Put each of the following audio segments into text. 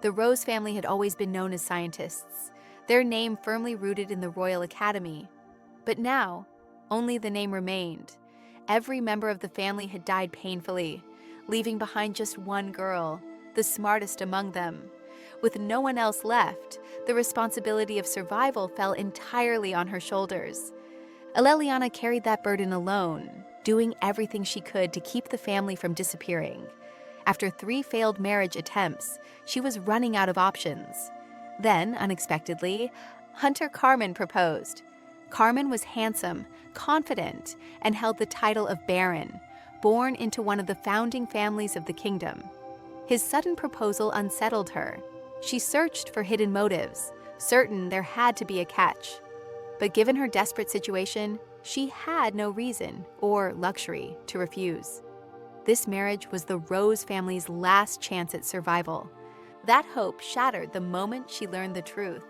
The Rose family had always been known as scientists, their name firmly rooted in the Royal Academy. But now, only the name remained. Every member of the family had died painfully, leaving behind just one girl, the smartest among them. With no one else left, the responsibility of survival fell entirely on her shoulders. Eleliana carried that burden alone, doing everything she could to keep the family from disappearing. After 3 failed marriage attempts, she was running out of options. Then, unexpectedly, Hunter Carmen proposed. Carmen was handsome, confident, and held the title of Baron, born into one of the founding families of the kingdom. His sudden proposal unsettled her. She searched for hidden motives, certain there had to be a catch. But given her desperate situation, she had no reason or luxury to refuse. This marriage was the Rose family's last chance at survival. That hope shattered the moment she learned the truth.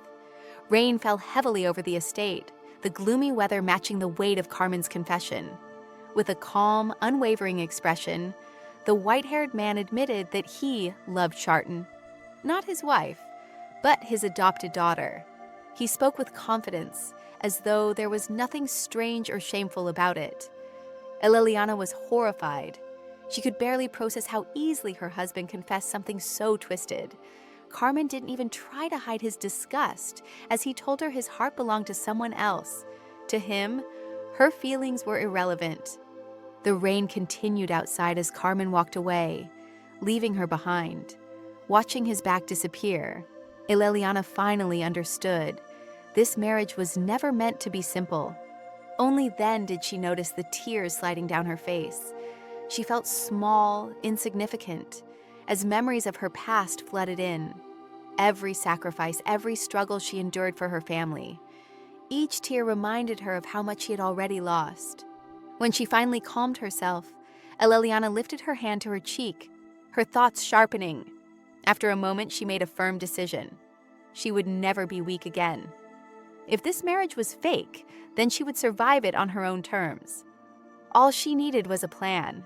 Rain fell heavily over the estate, the gloomy weather matching the weight of Carmen's confession. With a calm, unwavering expression, the white-haired man admitted that he loved Sharton. Not his wife, but his adopted daughter. He spoke with confidence, as though there was nothing strange or shameful about it. Eleliana was horrified. She could barely process how easily her husband confessed something so twisted. Carmen didn't even try to hide his disgust, as he told her his heart belonged to someone else. To him, her feelings were irrelevant. The rain continued outside as Carmen walked away, leaving her behind. Watching his back disappear, Eleliana finally understood. This marriage was never meant to be simple. Only then did she notice the tears sliding down her face. She felt small, insignificant, as memories of her past flooded in. Every sacrifice, every struggle she endured for her family. Each tear reminded her of how much she had already lost. When she finally calmed herself, Eleliana lifted her hand to her cheek, her thoughts sharpening. After a moment, she made a firm decision. She would never be weak again. If this marriage was fake, then she would survive it on her own terms. All she needed was a plan.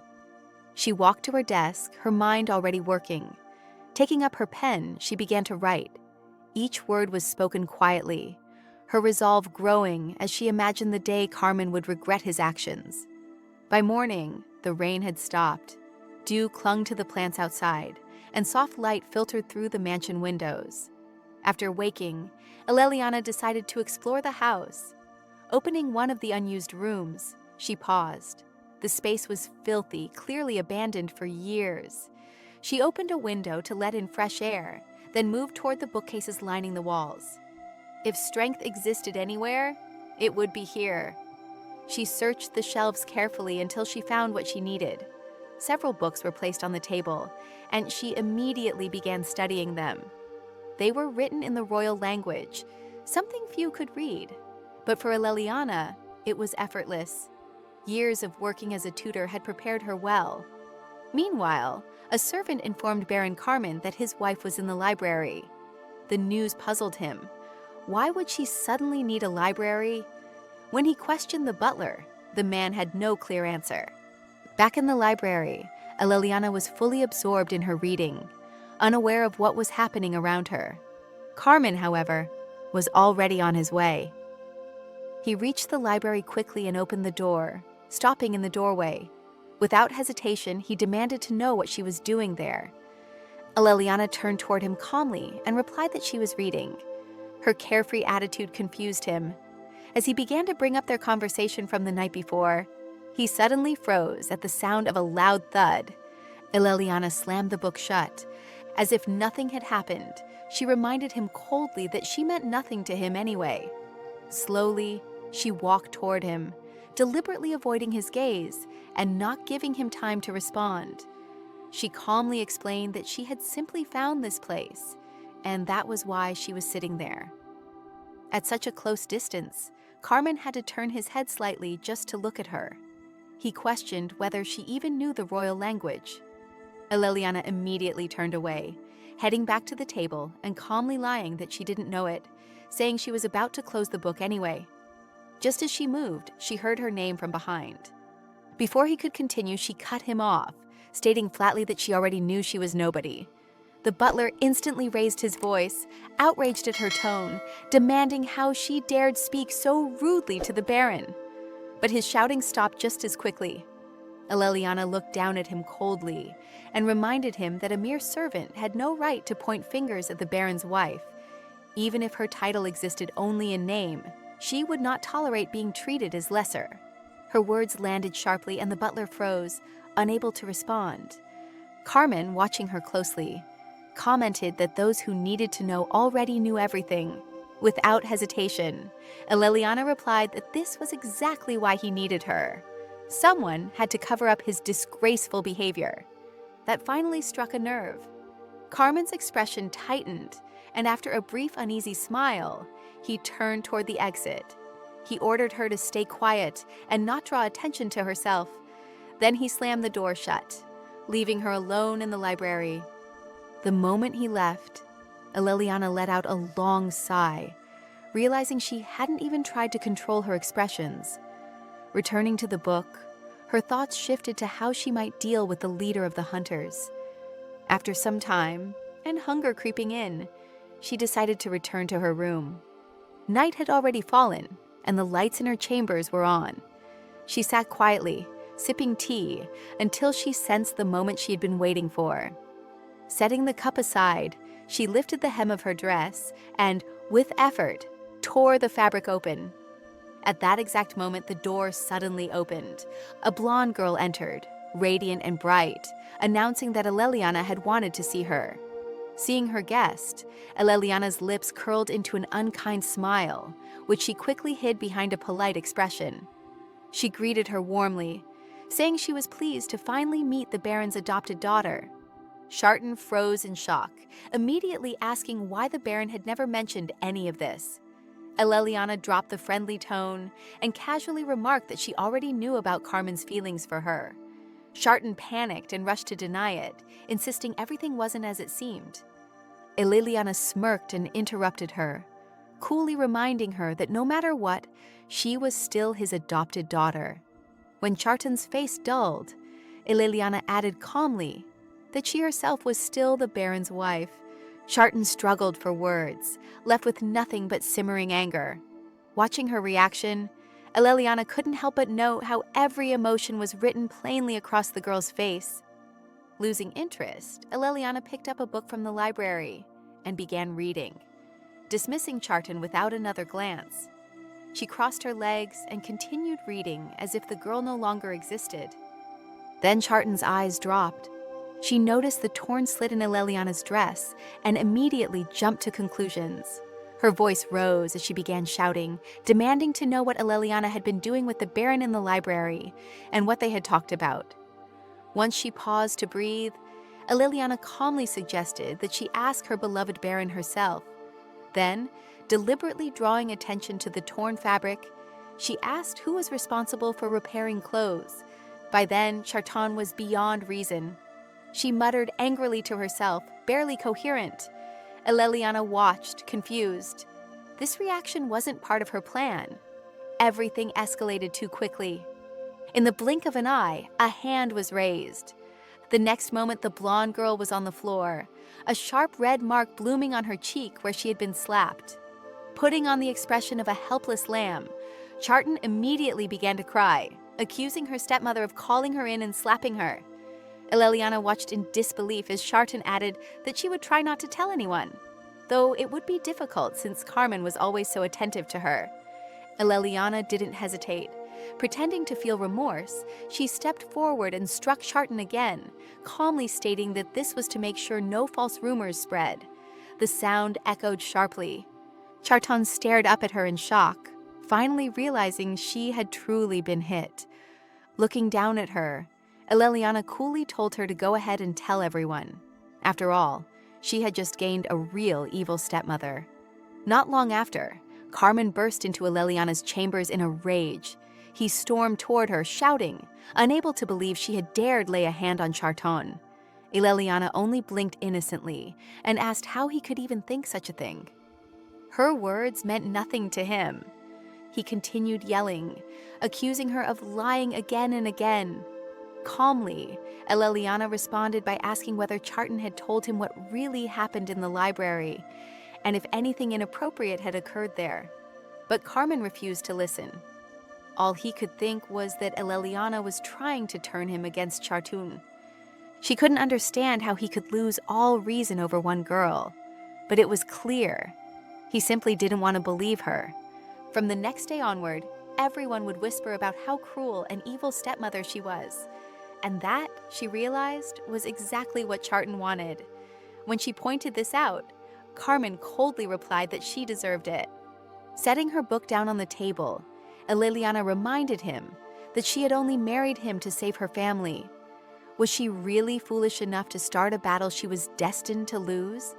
She walked to her desk, her mind already working. Taking up her pen, she began to write. Each word was spoken quietly, her resolve growing as she imagined the day Carmen would regret his actions. By morning, the rain had stopped. Dew clung to the plants outside, and soft light filtered through the mansion windows. After waking, Eleliana decided to explore the house. Opening one of the unused rooms, she paused. The space was filthy, clearly abandoned for years. She opened a window to let in fresh air, then moved toward the bookcases lining the walls. If strength existed anywhere, it would be here. She searched the shelves carefully until she found what she needed. Several books were placed on the table, and she immediately began studying them. They were written in the royal language, something few could read. But for Eleliana, it was effortless. Years of working as a tutor had prepared her well. Meanwhile, a servant informed Baron Carmen that his wife was in the library. The news puzzled him. Why would she suddenly need a library? When he questioned the butler, the man had no clear answer. Back in the library, Eleliana was fully absorbed in her reading, unaware of what was happening around her. Carmen, however, was already on his way. He reached the library quickly and opened the door, stopping in the doorway. Without hesitation, he demanded to know what she was doing there. Eleliana turned toward him calmly and replied that she was reading. Her carefree attitude confused him. As he began to bring up their conversation from the night before, he suddenly froze at the sound of a loud thud. Eleliana slammed the book shut. As if nothing had happened, she reminded him coldly that she meant nothing to him anyway. Slowly, she walked toward him, deliberately avoiding his gaze and not giving him time to respond. She calmly explained that she had simply found this place, and that was why she was sitting there. At such a close distance, Carmen had to turn his head slightly just to look at her. He questioned whether she even knew the royal language. Eleliana immediately turned away, heading back to the table and calmly lying that she didn't know it, saying she was about to close the book anyway. Just as she moved, she heard her name from behind. Before he could continue, she cut him off, stating flatly that she already knew she was nobody. The butler instantly raised his voice, outraged at her tone, demanding how she dared speak so rudely to the Baron. But his shouting stopped just as quickly. Eleliana looked down at him coldly and reminded him that a mere servant had no right to point fingers at the Baron's wife. Even if her title existed only in name, she would not tolerate being treated as lesser. Her words landed sharply and the butler froze, unable to respond. Carmen, watching her closely, commented that those who needed to know already knew everything. Without hesitation, Eleliana replied that this was exactly why he needed her. Someone had to cover up his disgraceful behavior. That finally struck a nerve. Carmen's expression tightened, and after a brief uneasy smile, he turned toward the exit. He ordered her to stay quiet and not draw attention to herself. Then he slammed the door shut, leaving her alone in the library. The moment he left, Eleliana let out a long sigh, realizing she hadn't even tried to control her expressions. Returning to the book, her thoughts shifted to how she might deal with the leader of the hunters. After some time, and hunger creeping in, she decided to return to her room. Night had already fallen, and the lights in her chambers were on. She sat quietly, sipping tea, until she sensed the moment she had been waiting for. Setting the cup aside, she lifted the hem of her dress and, with effort, tore the fabric open. At that exact moment, the door suddenly opened. A blonde girl entered, radiant and bright, announcing that Eleliana had wanted to see her. Seeing her guest, Eleliana's lips curled into an unkind smile, which she quickly hid behind a polite expression. She greeted her warmly, saying she was pleased to finally meet the Baron's adopted daughter. Sharton froze in shock, immediately asking why the Baron had never mentioned any of this. Eleliana dropped the friendly tone and casually remarked that she already knew about Carmen's feelings for her. Sharton panicked and rushed to deny it, insisting everything wasn't as it seemed. Eleliana smirked and interrupted her, coolly reminding her that no matter what, she was still his adopted daughter. When Sharton's face dulled, Eleliana added calmly that she herself was still the Baron's wife. Sharton struggled for words, left with nothing but simmering anger. Watching her reaction, Eleliana couldn't help but note how every emotion was written plainly across the girl's face. Losing interest, Eleliana picked up a book from the library and began reading, dismissing Sharton without another glance. She crossed her legs and continued reading as if the girl no longer existed. Then Sharton's eyes dropped. She noticed the torn slit in Eleliana's dress and immediately jumped to conclusions. Her voice rose as she began shouting, demanding to know what Eleliana had been doing with the Baron in the library and what they had talked about. Once she paused to breathe, Eleliana calmly suggested that she ask her beloved Baron herself. Then, deliberately drawing attention to the torn fabric, she asked who was responsible for repairing clothes. By then, Sharton was beyond reason. She muttered angrily to herself, barely coherent. Eleliana watched, confused. This reaction wasn't part of her plan. Everything escalated too quickly. In the blink of an eye, a hand was raised. The next moment, the blonde girl was on the floor, a sharp red mark blooming on her cheek where she had been slapped. Putting on the expression of a helpless lamb, Sharton immediately began to cry, accusing her stepmother of calling her in and slapping her. Eleliana watched in disbelief as Sharton added that she would try not to tell anyone, though it would be difficult since Carmen was always so attentive to her. Eleliana didn't hesitate. Pretending to feel remorse, she stepped forward and struck Sharton again, calmly stating that this was to make sure no false rumors spread. The sound echoed sharply. Sharton stared up at her in shock, finally realizing she had truly been hit. Looking down at her, Eleliana coolly told her to go ahead and tell everyone. After all, she had just gained a real evil stepmother. Not long after, Carmen burst into Eleliana's chambers in a rage. He stormed toward her, shouting, unable to believe she had dared lay a hand on Sharton. Eleliana only blinked innocently and asked how he could even think such a thing. Her words meant nothing to him. He continued yelling, accusing her of lying again and again. Calmly, Eleliana responded by asking whether Charton had told him what really happened in the library and if anything inappropriate had occurred there. But Carmen refused to listen. All he could think was that Eleliana was trying to turn him against Chartun. She couldn't understand how he could lose all reason over one girl, but it was clear. He simply didn't want to believe her. From the next day onward, everyone would whisper about how cruel and evil stepmother she was. And that, she realized, was exactly what Charton wanted. When she pointed this out, Carmen coldly replied that she deserved it. Setting her book down on the table, Eleliana reminded him that she had only married him to save her family. Was she really foolish enough to start a battle she was destined to lose?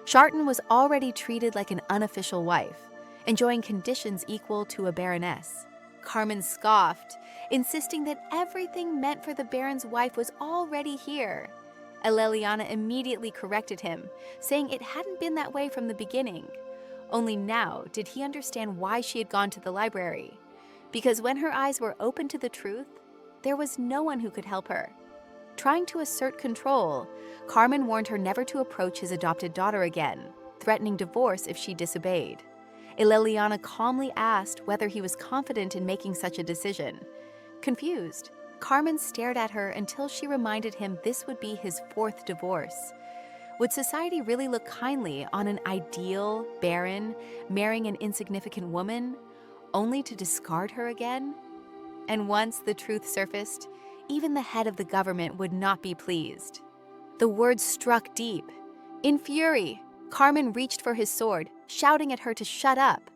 Charton was already treated like an unofficial wife, enjoying conditions equal to a baroness. Carmen scoffed, insisting that everything meant for the baron's wife was already here. Eleliana immediately corrected him, saying it hadn't been that way from the beginning. Only now did he understand why she had gone to the library. Because when her eyes were open to the truth, there was no one who could help her. Trying to assert control, Carmen warned her never to approach his adopted daughter again, threatening divorce if she disobeyed. Eleliana calmly asked whether he was confident in making such a decision. Confused, Carmen stared at her until she reminded him this would be his fourth divorce. Would society really look kindly on an ideal baron marrying an insignificant woman, only to discard her again? And once the truth surfaced, even the head of the government would not be pleased. The words struck deep. In fury, Carmen reached for his sword, shouting at her to shut up.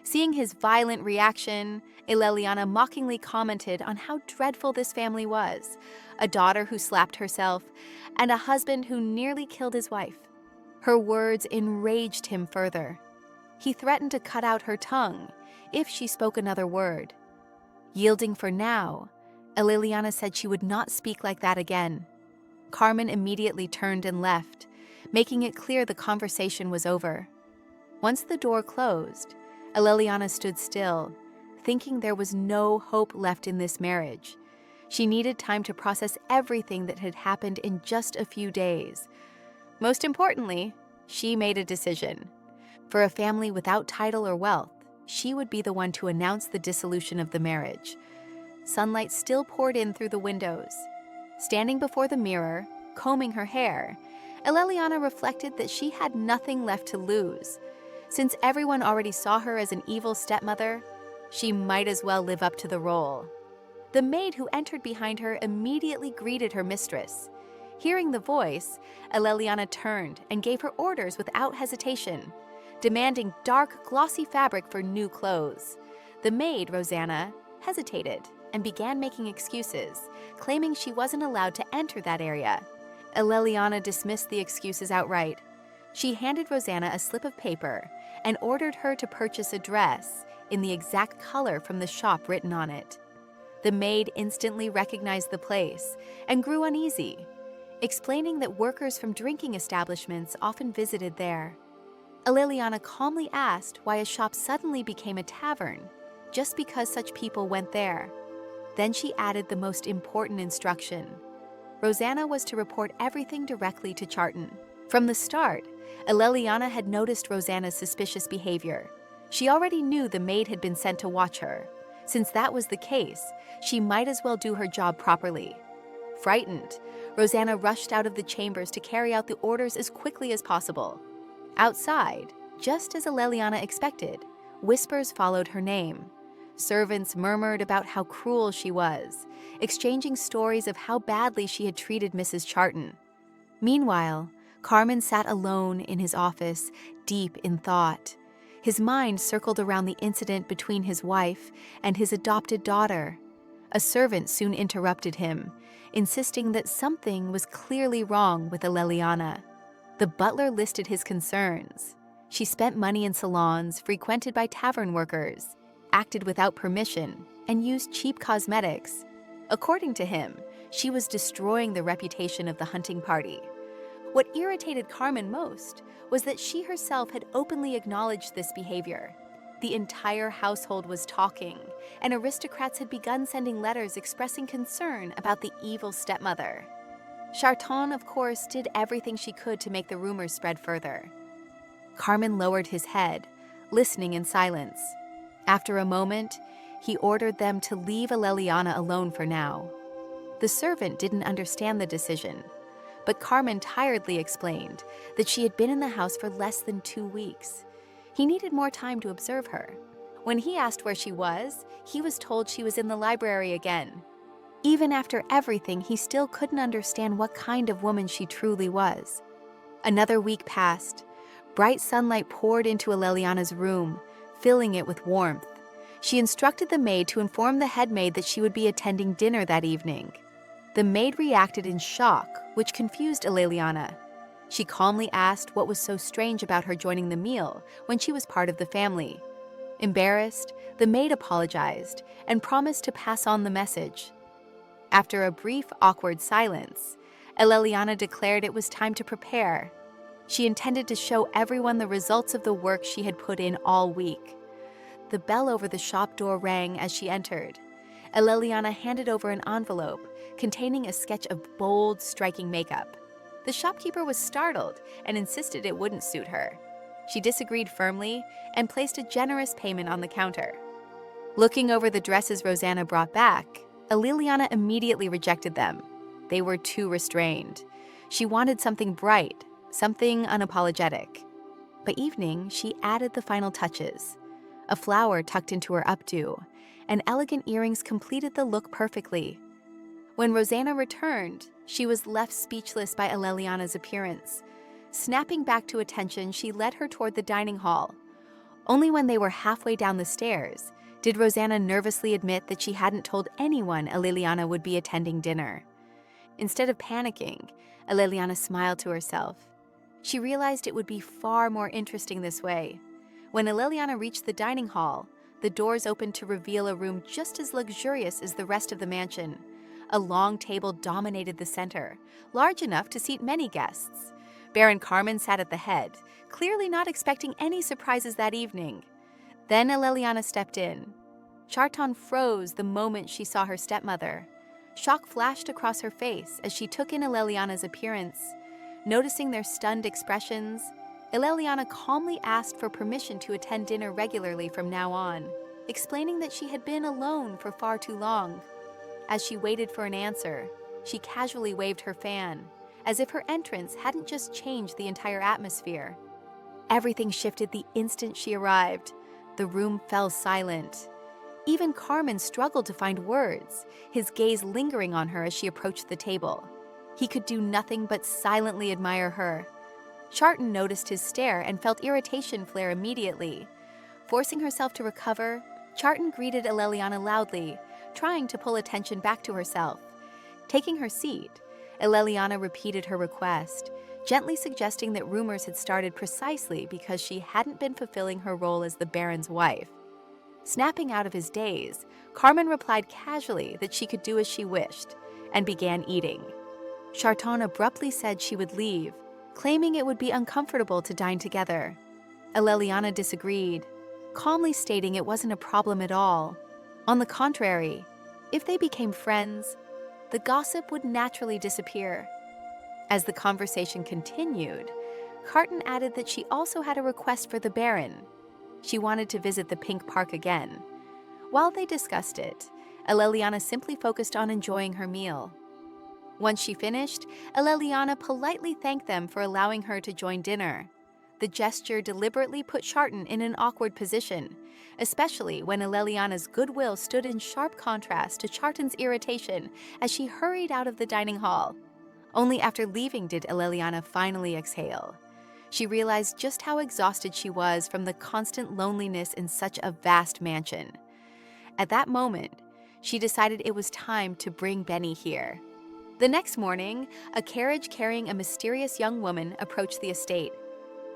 Seeing his violent reaction, Eleliana mockingly commented on how dreadful this family was, a daughter who slapped herself, and a husband who nearly killed his wife. Her words enraged him further. He threatened to cut out her tongue if she spoke another word. Yielding for now, Eleliana said she would not speak like that again. Carmen immediately turned and left, making it clear the conversation was over. Once the door closed, Eleliana stood still, thinking there was no hope left in this marriage. She needed time to process everything that had happened in just a few days. Most importantly, she made a decision. For a family without title or wealth, she would be the one to announce the dissolution of the marriage. Sunlight still poured in through the windows. Standing before the mirror, combing her hair, Eleliana reflected that she had nothing left to lose. Since everyone already saw her as an evil stepmother, she might as well live up to the role. The maid who entered behind her immediately greeted her mistress. Hearing the voice, Eleliana turned and gave her orders without hesitation, demanding dark, glossy fabric for new clothes. The maid, Rosanna, hesitated and began making excuses, claiming she wasn't allowed to enter that area. Eleliana dismissed the excuses outright. She handed Rosanna a slip of paper and ordered her to purchase a dress in the exact color from the shop written on it. The maid instantly recognized the place and grew uneasy, explaining that workers from drinking establishments often visited there. Eleliana calmly asked why a shop suddenly became a tavern, just because such people went there. Then she added the most important instruction. Rosanna was to report everything directly to Charton. From the start, Eleliana had noticed Rosanna's suspicious behavior. She already knew the maid had been sent to watch her. Since that was the case, she might as well do her job properly. Frightened, Rosanna rushed out of the chambers to carry out the orders as quickly as possible. Outside, just as Eleliana expected, whispers followed her name. Servants murmured about how cruel she was, exchanging stories of how badly she had treated Mrs. Charton. Meanwhile, Carmen sat alone in his office, deep in thought. His mind circled around the incident between his wife and his adopted daughter. A servant soon interrupted him, insisting that something was clearly wrong with Eleliana. The butler listed his concerns. She spent money in salons frequented by tavern workers, acted without permission, and used cheap cosmetics. According to him, she was destroying the reputation of the hunting party. What irritated Carmen most was that she herself had openly acknowledged this behavior. The entire household was talking, and aristocrats had begun sending letters expressing concern about the evil stepmother. Charton, of course, did everything she could to make the rumors spread further. Carmen lowered his head, listening in silence. After a moment, he ordered them to leave Aleliana alone for now. The servant didn't understand the decision, but Carmen tiredly explained that she had been in the house for less than 2 weeks. He needed more time to observe her. When he asked where she was, he was told she was in the library again. Even after everything, he still couldn't understand what kind of woman she truly was. Another week passed. Bright sunlight poured into Aleliana's room, filling it with warmth. She instructed the maid to inform the head maid that she would be attending dinner that evening. The maid reacted in shock, which confused Aleliana. She calmly asked what was so strange about her joining the meal when she was part of the family. Embarrassed, the maid apologized and promised to pass on the message. After a brief, awkward silence, Aleliana declared it was time to prepare. She intended to show everyone the results of the work she had put in all week. The bell over the shop door rang as she entered. Aleliana handed over an envelope containing a sketch of bold, striking makeup. The shopkeeper was startled and insisted it wouldn't suit her. She disagreed firmly and placed a generous payment on the counter. Looking over the dresses Rosanna brought back, Aleliana immediately rejected them. They were too restrained. She wanted something bright, something unapologetic. By evening, she added the final touches. A flower tucked into her updo, and elegant earrings completed the look perfectly. When Rosanna returned, she was left speechless by Aleliana's appearance. Snapping back to attention, she led her toward the dining hall. Only when they were halfway down the stairs did Rosanna nervously admit that she hadn't told anyone Aleliana would be attending dinner. Instead of panicking, Aleliana smiled to herself. She realized it would be far more interesting this way. When Aleliana reached the dining hall, the doors opened to reveal a room just as luxurious as the rest of the mansion. A long table dominated the center, large enough to seat many guests. Baron Carmen sat at the head, clearly not expecting any surprises that evening. Then Aleliana stepped in. Charton froze the moment she saw her stepmother. Shock flashed across her face as she took in Aleliana's appearance. Noticing their stunned expressions, Aleliana calmly asked for permission to attend dinner regularly from now on, explaining that she had been alone for far too long. As she waited for an answer, she casually waved her fan, as if her entrance hadn't just changed the entire atmosphere. Everything shifted the instant she arrived. The room fell silent. Even Carmen struggled to find words, his gaze lingering on her as she approached the table. He could do nothing but silently admire her. Charton noticed his stare and felt irritation flare immediately. Forcing herself to recover, Charton greeted Aleliana loudly, trying to pull attention back to herself. Taking her seat, Aleliana repeated her request, gently suggesting that rumors had started precisely because she hadn't been fulfilling her role as the Baron's wife. Snapping out of his daze, Carmen replied casually that she could do as she wished, and began eating. Charton abruptly said she would leave, claiming it would be uncomfortable to dine together. Aleliana disagreed, calmly stating it wasn't a problem at all. On the contrary, if they became friends, the gossip would naturally disappear. As the conversation continued, Carton added that she also had a request for the Baron. She wanted to visit the Pink Park again. While they discussed it, Aleliana simply focused on enjoying her meal. Once she finished, Aleliana politely thanked them for allowing her to join dinner. The gesture deliberately put Charton in an awkward position, especially when Aleliana's goodwill stood in sharp contrast to Charton's irritation as she hurried out of the dining hall. Only after leaving did Aleliana finally exhale. She realized just how exhausted she was from the constant loneliness in such a vast mansion. At that moment, she decided it was time to bring Benny here. The next morning, a carriage carrying a mysterious young woman approached the estate.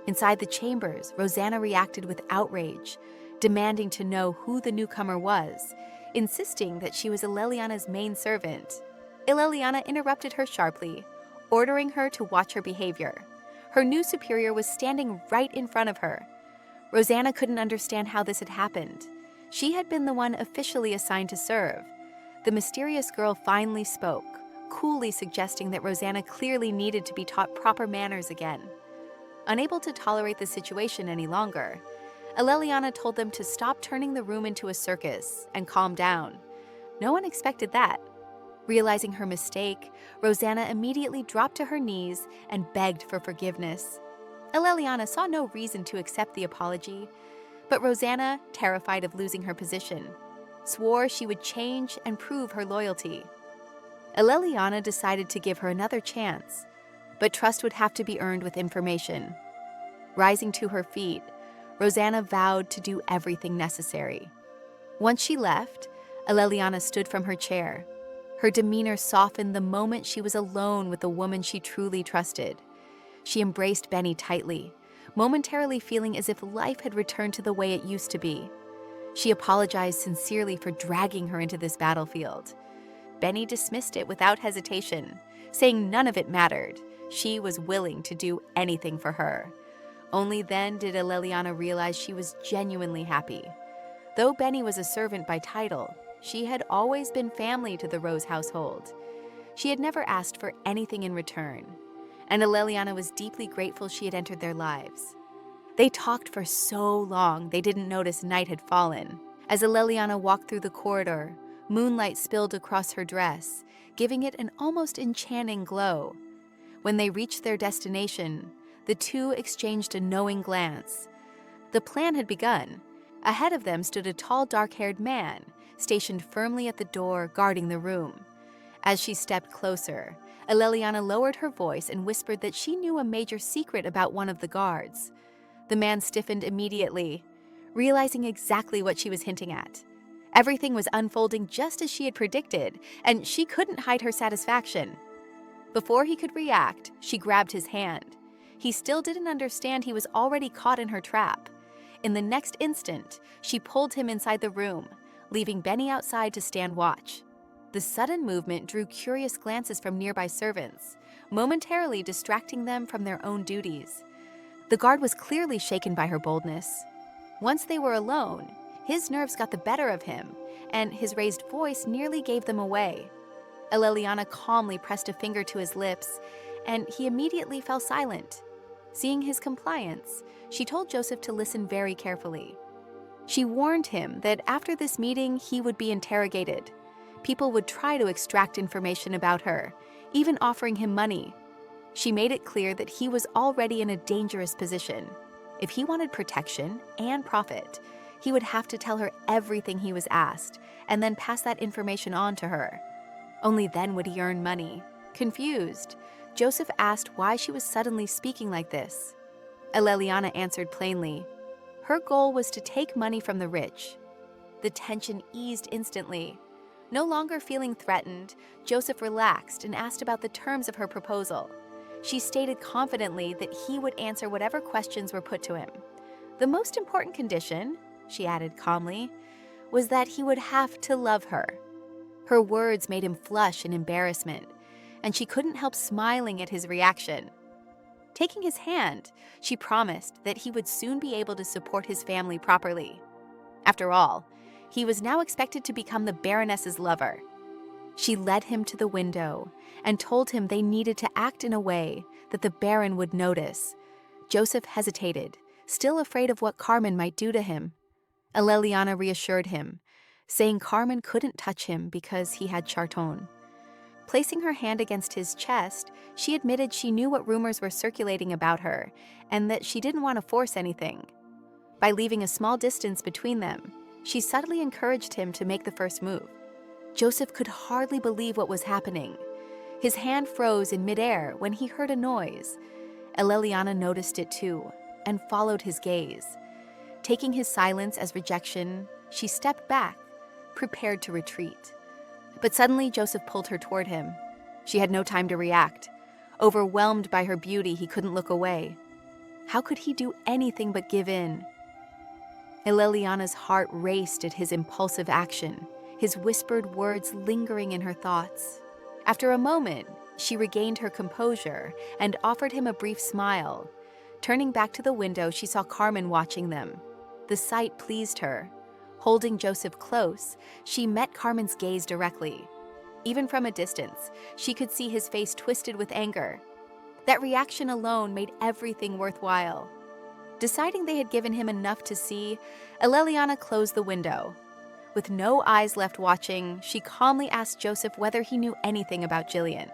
Inside the chambers, Rosanna reacted with outrage, demanding to know who the newcomer was, insisting that she was Aleliana's main servant. Aleliana interrupted her sharply, ordering her to watch her behavior. Her new superior was standing right in front of her. Rosanna couldn't understand how this had happened. She had been the one officially assigned to serve. The mysterious girl finally spoke, coolly suggesting that Rosanna clearly needed to be taught proper manners again. Unable to tolerate the situation any longer, Aleliana told them to stop turning the room into a circus and calm down. No one expected that. Realizing her mistake, Rosanna immediately dropped to her knees and begged for forgiveness. Aleliana saw no reason to accept the apology, but Rosanna, terrified of losing her position, swore she would change and prove her loyalty. Aleliana decided to give her another chance, but trust would have to be earned with information. Rising to her feet, Rosanna vowed to do everything necessary. Once she left, Aleliana stood from her chair. Her demeanor softened the moment she was alone with the woman she truly trusted. She embraced Benny tightly, momentarily feeling as if life had returned to the way it used to be. She apologized sincerely for dragging her into this battlefield. Benny dismissed it without hesitation, saying none of it mattered. She was willing to do anything for her. Only then did Aleliana realize she was genuinely happy. Though Benny was a servant by title, she had always been family to the Rose household. She had never asked for anything in return, and Aleliana was deeply grateful she had entered their lives. They talked for so long they didn't notice night had fallen. As Aleliana walked through the corridor, moonlight spilled across her dress, giving it an almost enchanting glow. When they reached their destination, the two exchanged a knowing glance. The plan had begun. Ahead of them stood a tall, dark-haired man, stationed firmly at the door, guarding the room. As she stepped closer, Aleliana lowered her voice and whispered that she knew a major secret about one of the guards. The man stiffened immediately, realizing exactly what she was hinting at. Everything was unfolding just as she had predicted, and she couldn't hide her satisfaction. Before he could react, she grabbed his hand. He still didn't understand he was already caught in her trap. In the next instant, she pulled him inside the room, leaving Benny outside to stand watch. The sudden movement drew curious glances from nearby servants, momentarily distracting them from their own duties. The guard was clearly shaken by her boldness. Once they were alone, his nerves got the better of him, and his raised voice nearly gave them away. Aleliana calmly pressed a finger to his lips, and he immediately fell silent. Seeing his compliance, she told Joseph to listen very carefully. She warned him that after this meeting, he would be interrogated. People would try to extract information about her, even offering him money. She made it clear that he was already in a dangerous position. If he wanted protection and profit, he would have to tell her everything he was asked, and then pass that information on to her. Only then would he earn money. Confused, Joseph asked why she was suddenly speaking like this. Aleliana answered plainly. Her goal was to take money from the rich. The tension eased instantly. No longer feeling threatened, Joseph relaxed and asked about the terms of her proposal. She stated confidently that he would answer whatever questions were put to him. The most important condition, she added calmly, was that he would have to love her. Her words made him flush in embarrassment, and she couldn't help smiling at his reaction. Taking his hand, she promised that he would soon be able to support his family properly. After all, he was now expected to become the baroness's lover. She led him to the window and told him they needed to act in a way that the baron would notice. Joseph hesitated, still afraid of what Carmen might do to him. Aleliana reassured him, saying Carmen couldn't touch him because he had Charton. Placing her hand against his chest, she admitted she knew what rumors were circulating about her and that she didn't want to force anything. By leaving a small distance between them, she subtly encouraged him to make the first move. Joseph could hardly believe what was happening. His hand froze in midair when he heard a noise. Aleliana noticed it too and followed his gaze. Taking his silence as rejection, she stepped back, prepared to retreat. But suddenly Joseph pulled her toward him. She had no time to react. Overwhelmed by her beauty, he couldn't look away. How could he do anything but give in? Aleliana's heart raced at his impulsive action, his whispered words lingering in her thoughts. After a moment, she regained her composure and offered him a brief smile. Turning back to the window, she saw Carmen watching them. The sight pleased her. Holding Joseph close, she met Carmen's gaze directly. Even from a distance, she could see his face twisted with anger. That reaction alone made everything worthwhile. Deciding they had given him enough to see, Eleliana closed the window. With no eyes left watching, she calmly asked Joseph whether he knew anything about Jillian.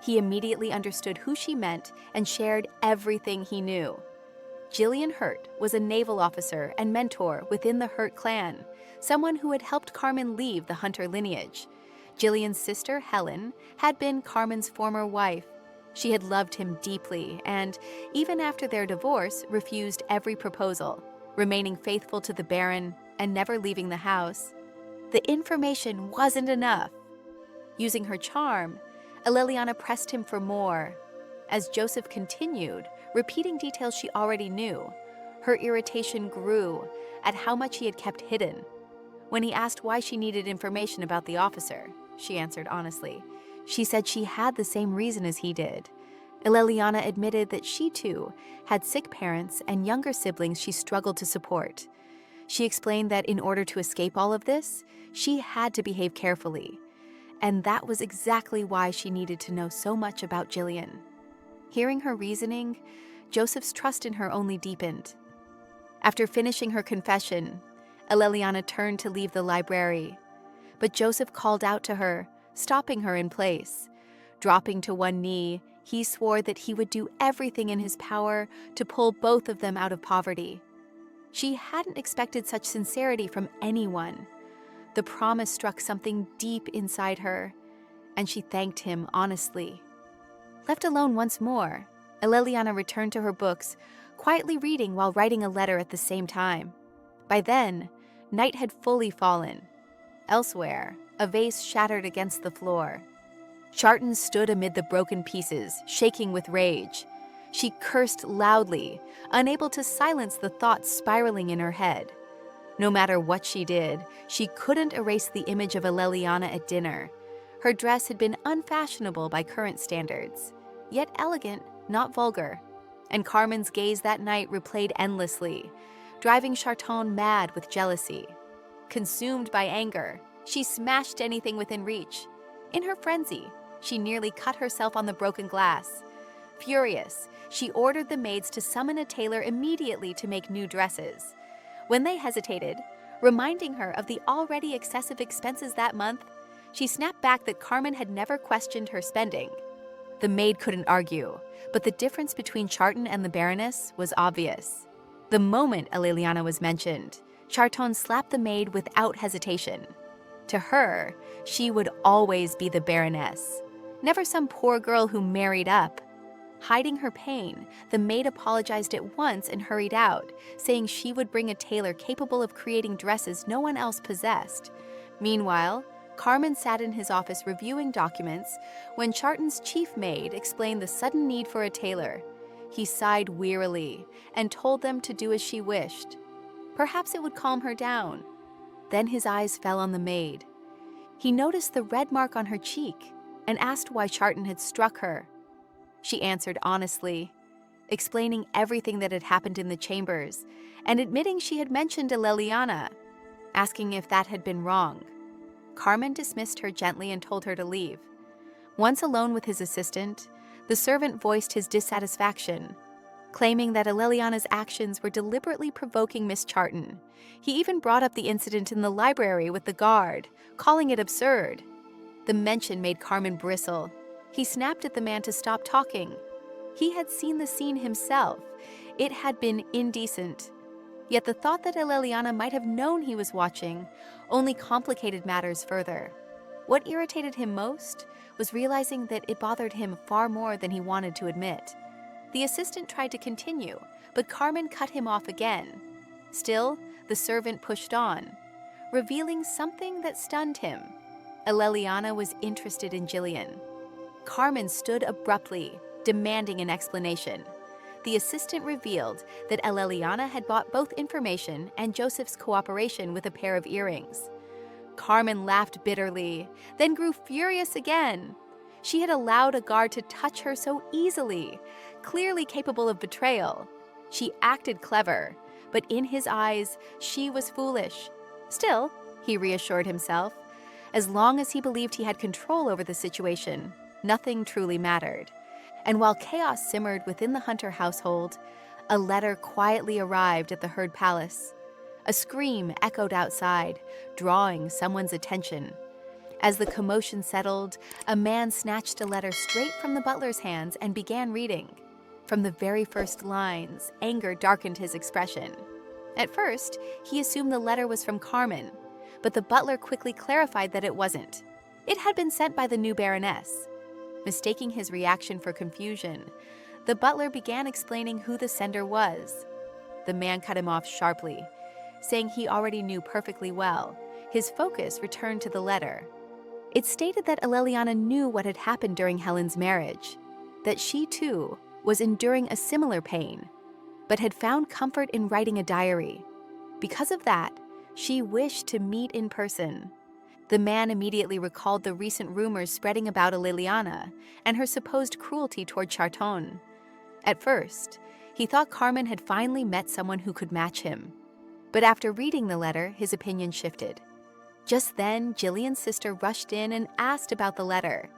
He immediately understood who she meant and shared everything he knew. Jillian Hurt was a naval officer and mentor within the Hurt clan, someone who had helped Carmen leave the Hunter lineage. Jillian's sister, Helen, had been Carmen's former wife. She had loved him deeply and, even after their divorce, refused every proposal, remaining faithful to the Baron and never leaving the house. The information wasn't enough. Using her charm, Eleliana pressed him for more. As Joseph continued, repeating details she already knew, her irritation grew at how much he had kept hidden. When he asked why she needed information about the officer, she answered honestly. She said she had the same reason as he did. Eleliana admitted that she too had sick parents and younger siblings she struggled to support. She explained that in order to escape all of this, she had to behave carefully. And that was exactly why she needed to know so much about Jillian. Hearing her reasoning, Joseph's trust in her only deepened. After finishing her confession, Eleliana turned to leave the library. But Joseph called out to her, stopping her in place. Dropping to one knee, he swore that he would do everything in his power to pull both of them out of poverty. She hadn't expected such sincerity from anyone. The promise struck something deep inside her, and she thanked him honestly. Left alone once more, Eleliana returned to her books, quietly reading while writing a letter at the same time. By then, night had fully fallen. Elsewhere, a vase shattered against the floor. Charton stood amid the broken pieces, shaking with rage. She cursed loudly, unable to silence the thoughts spiraling in her head. No matter what she did, she couldn't erase the image of Eleliana at dinner. Her dress had been unfashionable by current standards, yet elegant, not vulgar. And Carmen's gaze that night replayed endlessly, driving Charton mad with jealousy. Consumed by anger, she smashed anything within reach. In her frenzy, she nearly cut herself on the broken glass. Furious, she ordered the maids to summon a tailor immediately to make new dresses. When they hesitated, reminding her of the already excessive expenses that month, she snapped back that Carmen had never questioned her spending. The maid couldn't argue, but the difference between Charton and the Baroness was obvious. The moment Eleliana was mentioned, Charton slapped the maid without hesitation. To her, she would always be the Baroness, never some poor girl who married up. Hiding her pain, the maid apologized at once and hurried out, saying she would bring a tailor capable of creating dresses no one else possessed. Meanwhile, Carmen sat in his office reviewing documents when Charton's chief maid explained the sudden need for a tailor. He sighed wearily and told them to do as she wished. Perhaps it would calm her down. Then his eyes fell on the maid. He noticed the red mark on her cheek and asked why Charton had struck her. She answered honestly, explaining everything that had happened in the chambers and admitting she had mentioned Eleliana, asking if that had been wrong. Carmen dismissed her gently and told her to leave. Once alone with his assistant, the servant voiced his dissatisfaction, claiming that Eleliana's actions were deliberately provoking Miss Charton. He even brought up the incident in the library with the guard, calling it absurd. The mention made Carmen bristle. He snapped at the man to stop talking. He had seen the scene himself. It had been indecent. Yet the thought that Eleliana might have known he was watching only complicated matters further. What irritated him most was realizing that it bothered him far more than he wanted to admit. The assistant tried to continue, but Carmen cut him off again. Still, the servant pushed on, revealing something that stunned him. Eleliana was interested in Jillian. Carmen stood abruptly, demanding an explanation. The assistant revealed that Eleliana had bought both information and Joseph's cooperation with a pair of earrings. Carmen laughed bitterly, then grew furious again. She had allowed a guard to touch her so easily, clearly capable of betrayal. She acted clever, but in his eyes, she was foolish. Still, he reassured himself, as long as he believed he had control over the situation, nothing truly mattered. And while chaos simmered within the Hunter household, a letter quietly arrived at the Herd Palace. A scream echoed outside, drawing someone's attention. As the commotion settled, a man snatched a letter straight from the butler's hands and began reading. From the very first lines, anger darkened his expression. At first, he assumed the letter was from Carmen, but the butler quickly clarified that it wasn't. It had been sent by the new baroness. Mistaking his reaction for confusion, the butler began explaining who the sender was. The man cut him off sharply, saying he already knew perfectly well. His focus returned to the letter. It stated that Aleliana knew what had happened during Helen's marriage, that she too was enduring a similar pain, but had found comfort in writing a diary. Because of that, she wished to meet in person. The man immediately recalled the recent rumors spreading about Aleliana and her supposed cruelty toward Charton. At first, he thought Carmen had finally met someone who could match him. But after reading the letter, his opinion shifted. Just then, Jillian's sister rushed in and asked about the letter.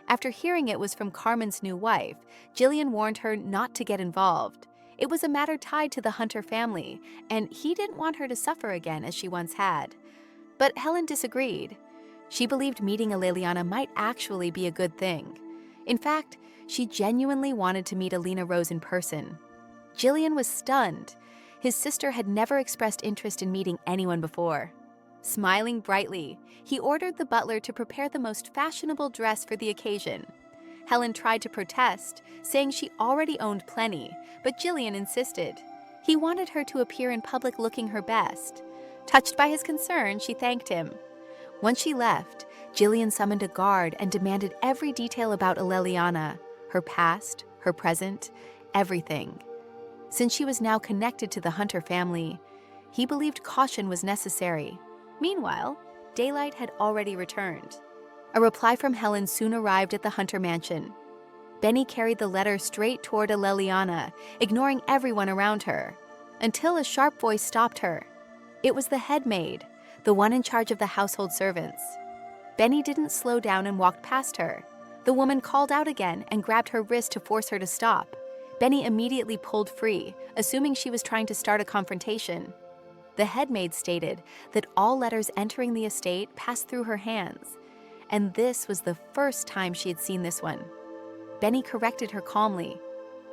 After hearing it was from Carmen's new wife, Jillian warned her not to get involved. It was a matter tied to the Hunter family, and he didn't want her to suffer again as she once had. But Helen disagreed. She believed meeting Aleliana might actually be a good thing. In fact, she genuinely wanted to meet Alina Rose in person. Jillian was stunned. His sister had never expressed interest in meeting anyone before. Smiling brightly, he ordered the butler to prepare the most fashionable dress for the occasion. Helen tried to protest, saying she already owned plenty, but Jillian insisted. He wanted her to appear in public looking her best. Touched by his concern, she thanked him. Once she left, Jillian summoned a guard and demanded every detail about Aleliana, her past, her present, everything. Since she was now connected to the Hunter family, he believed caution was necessary. Meanwhile, daylight had already returned. A reply from Helen soon arrived at the Hunter mansion. Benny carried the letter straight toward Aleliana, ignoring everyone around her, until a sharp voice stopped her. It was the head maid, the one in charge of the household servants. Benny didn't slow down and walked past her. The woman called out again and grabbed her wrist to force her to stop. Benny immediately pulled free, assuming she was trying to start a confrontation. The head maid stated that all letters entering the estate passed through her hands, and this was the first time she had seen this one. Benny corrected her calmly.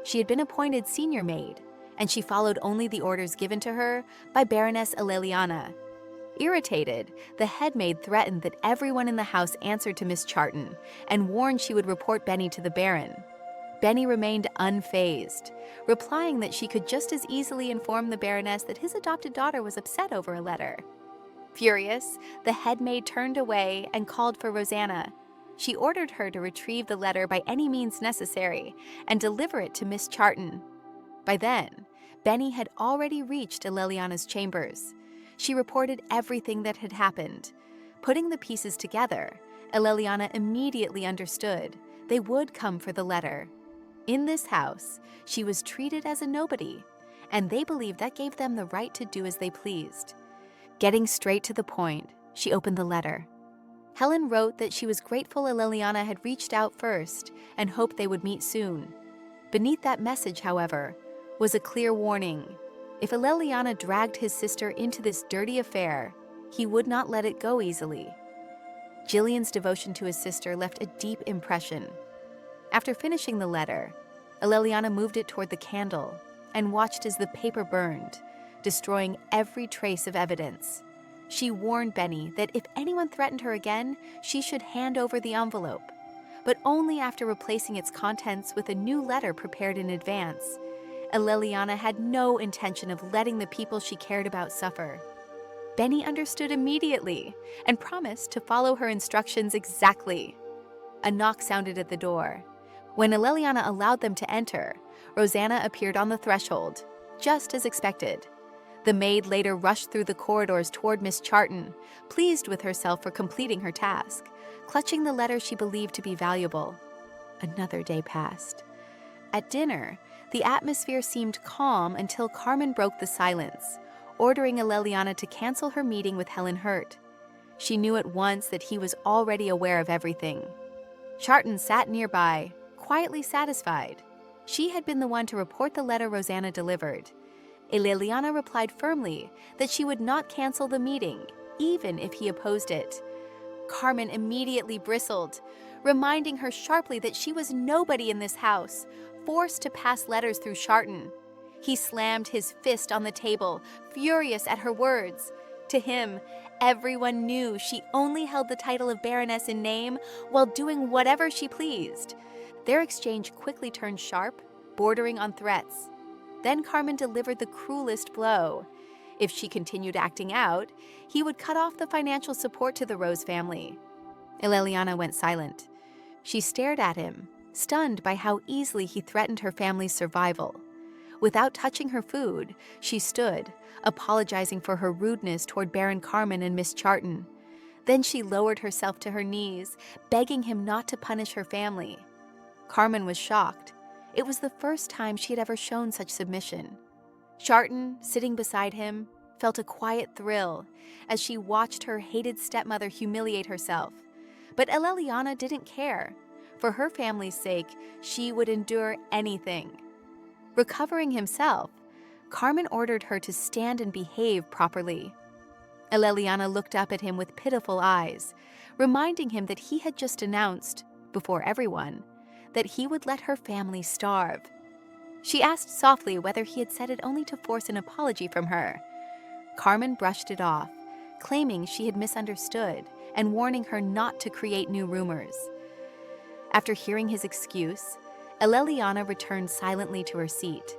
She had been appointed senior maid, and she followed only the orders given to her by Baroness Aleliana. Irritated, the head maid threatened that everyone in the house answered to Miss Charton and warned she would report Benny to the Baron. Benny remained unfazed, replying that she could just as easily inform the Baroness that his adopted daughter was upset over a letter. Furious, the head maid turned away and called for Rosanna. She ordered her to retrieve the letter by any means necessary and deliver it to Miss Charton. By then, Benny had already reached Aleliana's chambers. She reported everything that had happened. Putting the pieces together, Aleliana immediately understood they would come for the letter. In this house, she was treated as a nobody, and they believed that gave them the right to do as they pleased. Getting straight to the point, she opened the letter. Helen wrote that she was grateful Aleliana had reached out first and hoped they would meet soon. Beneath that message, however, was a clear warning. If Aleliana dragged his sister into this dirty affair, he would not let it go easily. Jillian's devotion to his sister left a deep impression. After finishing the letter, Aleliana moved it toward the candle and watched as the paper burned, destroying every trace of evidence. She warned Benny that if anyone threatened her again, she should hand over the envelope, but only after replacing its contents with a new letter prepared in advance. Aleliana had no intention of letting the people she cared about suffer. Benny understood immediately and promised to follow her instructions exactly. A knock sounded at the door. When Aleliana allowed them to enter, Rosanna appeared on the threshold, just as expected. The maid later rushed through the corridors toward Miss Charton, pleased with herself for completing her task, clutching the letter she believed to be valuable. Another day passed. At dinner, The atmosphere seemed calm until Carmen broke the silence, ordering Eleliana to cancel her meeting with Helen Hurt. She knew at once that he was already aware of everything. Charton sat nearby, quietly satisfied. She had been the one to report the letter Rosanna delivered. Eleliana replied firmly that she would not cancel the meeting, even if he opposed it. Carmen immediately bristled, reminding her sharply that she was nobody in this house, forced to pass letters through Charton. He slammed his fist on the table, furious at her words. To him, everyone knew she only held the title of baroness in name while doing whatever she pleased. Their exchange quickly turned sharp, bordering on threats. Then Carmen delivered the cruelest blow. If she continued acting out, he would cut off the financial support to the Rose family. Eleliana went silent. She stared at him, stunned by how easily he threatened her family's survival. Without touching her food, she stood, apologizing for her rudeness toward Baron Carmen and Miss Charton. Then she lowered herself to her knees, begging him not to punish her family. Carmen was shocked. It was the first time she had ever shown such submission. Charton, sitting beside him, felt a quiet thrill as she watched her hated stepmother humiliate herself. But Eleliana didn't care. For her family's sake, she would endure anything. Recovering himself, Carmen ordered her to stand and behave properly. Eleliana looked up at him with pitiful eyes, reminding him that he had just announced, before everyone, that he would let her family starve. She asked softly whether he had said it only to force an apology from her. Carmen brushed it off, claiming she had misunderstood and warning her not to create new rumors. After hearing his excuse, Eleliana returned silently to her seat.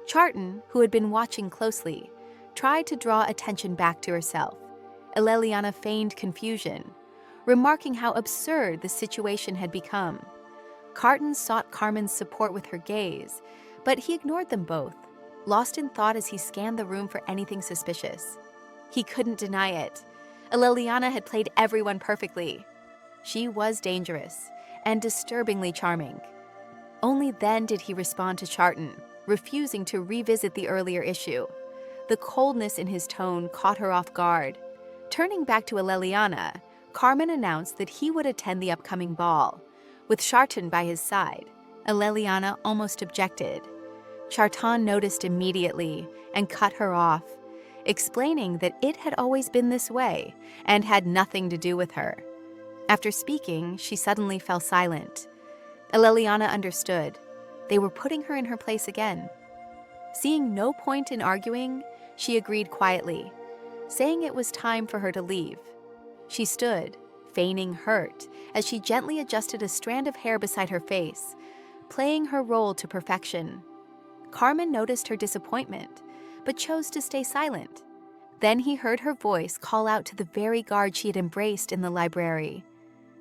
Charton, who had been watching closely, tried to draw attention back to herself. Eleliana feigned confusion, remarking how absurd the situation had become. Charton sought Carmen's support with her gaze, but he ignored them both, lost in thought as he scanned the room for anything suspicious. He couldn't deny it. Eleliana had played everyone perfectly. She was dangerous and disturbingly charming. Only then did he respond to Charton, refusing to revisit the earlier issue. The coldness in his tone caught her off guard. Turning back to Eleliana, Carmen announced that he would attend the upcoming ball. With Charton by his side, Eleliana almost objected. Charton noticed immediately and cut her off, explaining that it had always been this way and had nothing to do with her. After speaking, she suddenly fell silent. Eleliana understood. They were putting her in her place again. Seeing no point in arguing, she agreed quietly, saying it was time for her to leave. She stood, feigning hurt, as she gently adjusted a strand of hair beside her face, playing her role to perfection. Carmen noticed her disappointment, but chose to stay silent. Then he heard her voice call out to the very guard she had embraced in the library.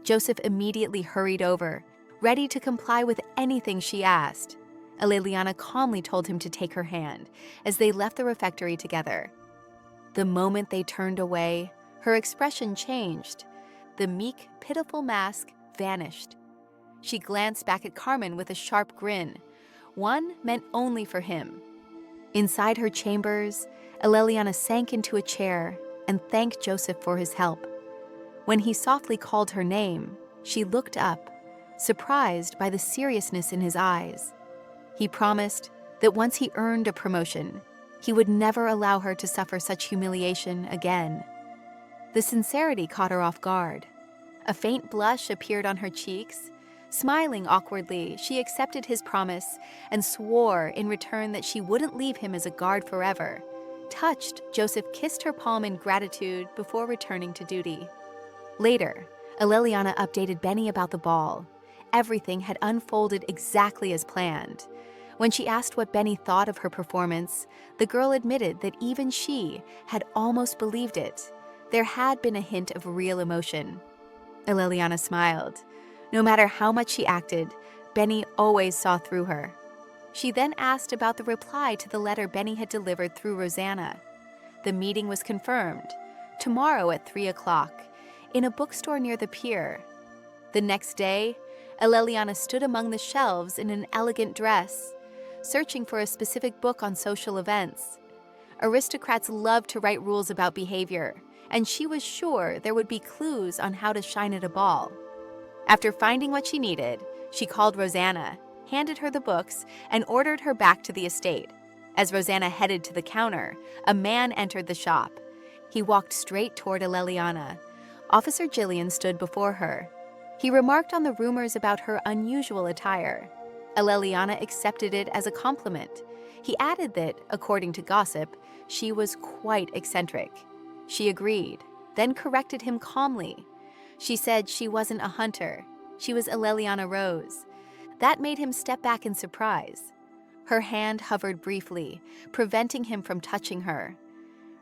Joseph immediately hurried over, ready to comply with anything she asked. Eleliana calmly told him to take her hand as they left the refectory together. The moment they turned away, her expression changed. The meek, pitiful mask vanished. She glanced back at Carmen with a sharp grin, one meant only for him. Inside her chambers, Eleliana sank into a chair and thanked Joseph for his help. When he softly called her name, she looked up, surprised by the seriousness in his eyes. He promised that once he earned a promotion, he would never allow her to suffer such humiliation again. The sincerity caught her off guard. A faint blush appeared on her cheeks. Smiling awkwardly, she accepted his promise and swore in return that she wouldn't leave him as a guard forever. Touched, Joseph kissed her palm in gratitude before returning to duty. Later, Eleliana updated Benny about the ball. Everything had unfolded exactly as planned. When she asked what Benny thought of her performance, the girl admitted that even she had almost believed it. There had been a hint of real emotion. Eleliana smiled. No matter how much she acted, Benny always saw through her. She then asked about the reply to the letter Benny had delivered through Rosanna. The meeting was confirmed, tomorrow at 3 o'clock, in a bookstore near the pier. The next day, Eleliana stood among the shelves in an elegant dress. searching for a specific book on social events. Aristocrats loved to write rules about behavior, and she was sure there would be clues on how to shine at a ball. After finding what she needed, she called Rosanna, handed her the books, and ordered her back to the estate. As Rosanna headed to the counter, a man entered the shop. He walked straight toward Aleliana. Officer Jillian stood before her. He remarked on the rumors about her unusual attire. Aleliana accepted it as a compliment. He added that, according to gossip, she was quite eccentric. She agreed, then corrected him calmly. She said she wasn't a hunter. She was Aleliana Rose. That made him step back in surprise. Her hand hovered briefly, preventing him from touching her.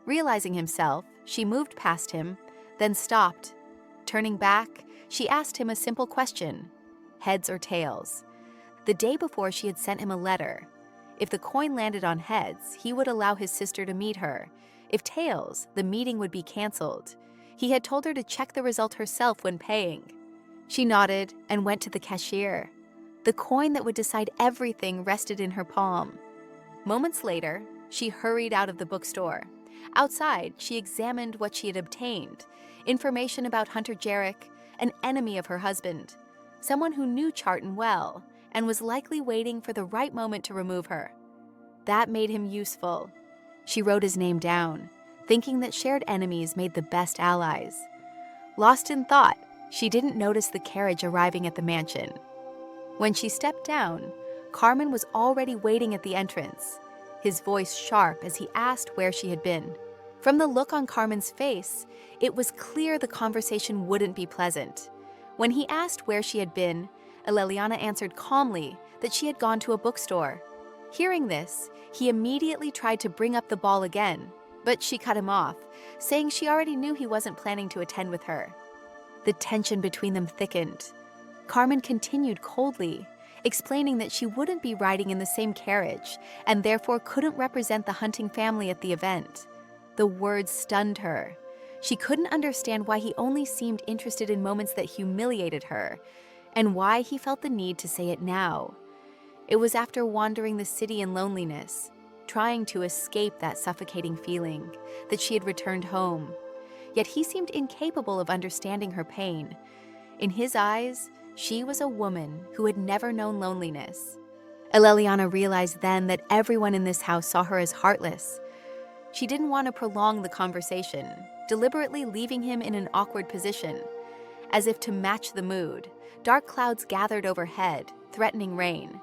Realizing himself, she moved past him, then stopped. Turning back, she asked him a simple question: heads or tails? The day before, she had sent him a letter. If the coin landed on heads, he would allow his sister to meet her. If tails, the meeting would be canceled. He had told her to check the result herself when paying. She nodded and went to the cashier. The coin that would decide everything rested in her palm. Moments later, she hurried out of the bookstore. Outside, she examined what she had obtained: information about Hunter Jarek, an enemy of her husband, someone who knew Charton well and was likely waiting for the right moment to remove her. That made him useful. She wrote his name down, thinking that shared enemies made the best allies. Lost in thought, she didn't notice the carriage arriving at the mansion. When she stepped down, Carmen was already waiting at the entrance, his voice sharp as he asked where she had been. From the look on Carmen's face, it was clear the conversation wouldn't be pleasant. When he asked where she had been, Aleliana answered calmly that she had gone to a bookstore. Hearing this, he immediately tried to bring up the ball again, but she cut him off, saying she already knew he wasn't planning to attend with her. The tension between them thickened. Carmen continued coldly, explaining that she wouldn't be riding in the same carriage and therefore couldn't represent the hunting family at the event. The words stunned her. She couldn't understand why he only seemed interested in moments that humiliated her, and why he felt the need to say it now. It was after wandering the city in loneliness, trying to escape that suffocating feeling, that she had returned home. Yet he seemed incapable of understanding her pain. In his eyes, she was a woman who had never known loneliness. Aleliana realized then that everyone in this house saw her as heartless. She didn't want to prolong the conversation, deliberately leaving him in an awkward position. As if to match the mood, dark clouds gathered overhead, threatening rain.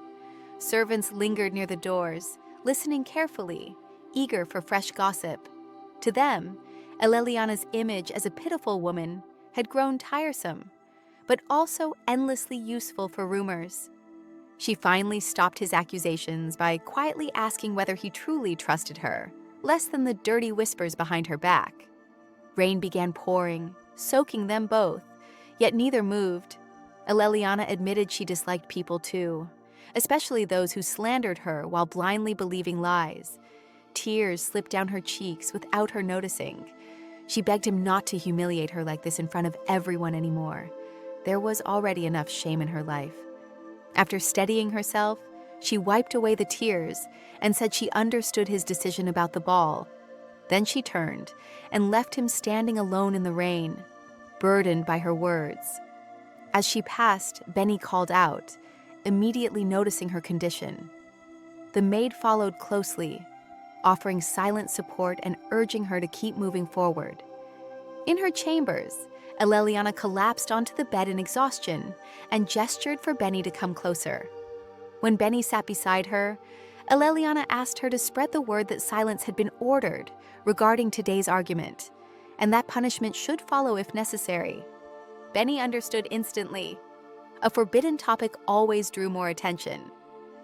Servants lingered near the doors, listening carefully, eager for fresh gossip. To them, Aleliana's image as a pitiful woman had grown tiresome, but also endlessly useful for rumors. She finally stopped his accusations by quietly asking whether he truly trusted her, less than the dirty whispers behind her back. Rain began pouring, soaking them both, yet neither moved. Aleliana admitted she disliked people too, especially those who slandered her while blindly believing lies. Tears slipped down her cheeks without her noticing. She begged him not to humiliate her like this in front of everyone anymore. There was already enough shame in her life. After steadying herself, she wiped away the tears and said she understood his decision about the ball. Then she turned and left him standing alone in the rain, burdened by her words. As she passed, Benny called out, immediately noticing her condition. The maid followed closely, offering silent support and urging her to keep moving forward. In her chambers, Aleliana collapsed onto the bed in exhaustion and gestured for Benny to come closer. When Benny sat beside her, Aleliana asked her to spread the word that silence had been ordered regarding today's argument, and that punishment should follow if necessary. Benny understood instantly. A forbidden topic always drew more attention.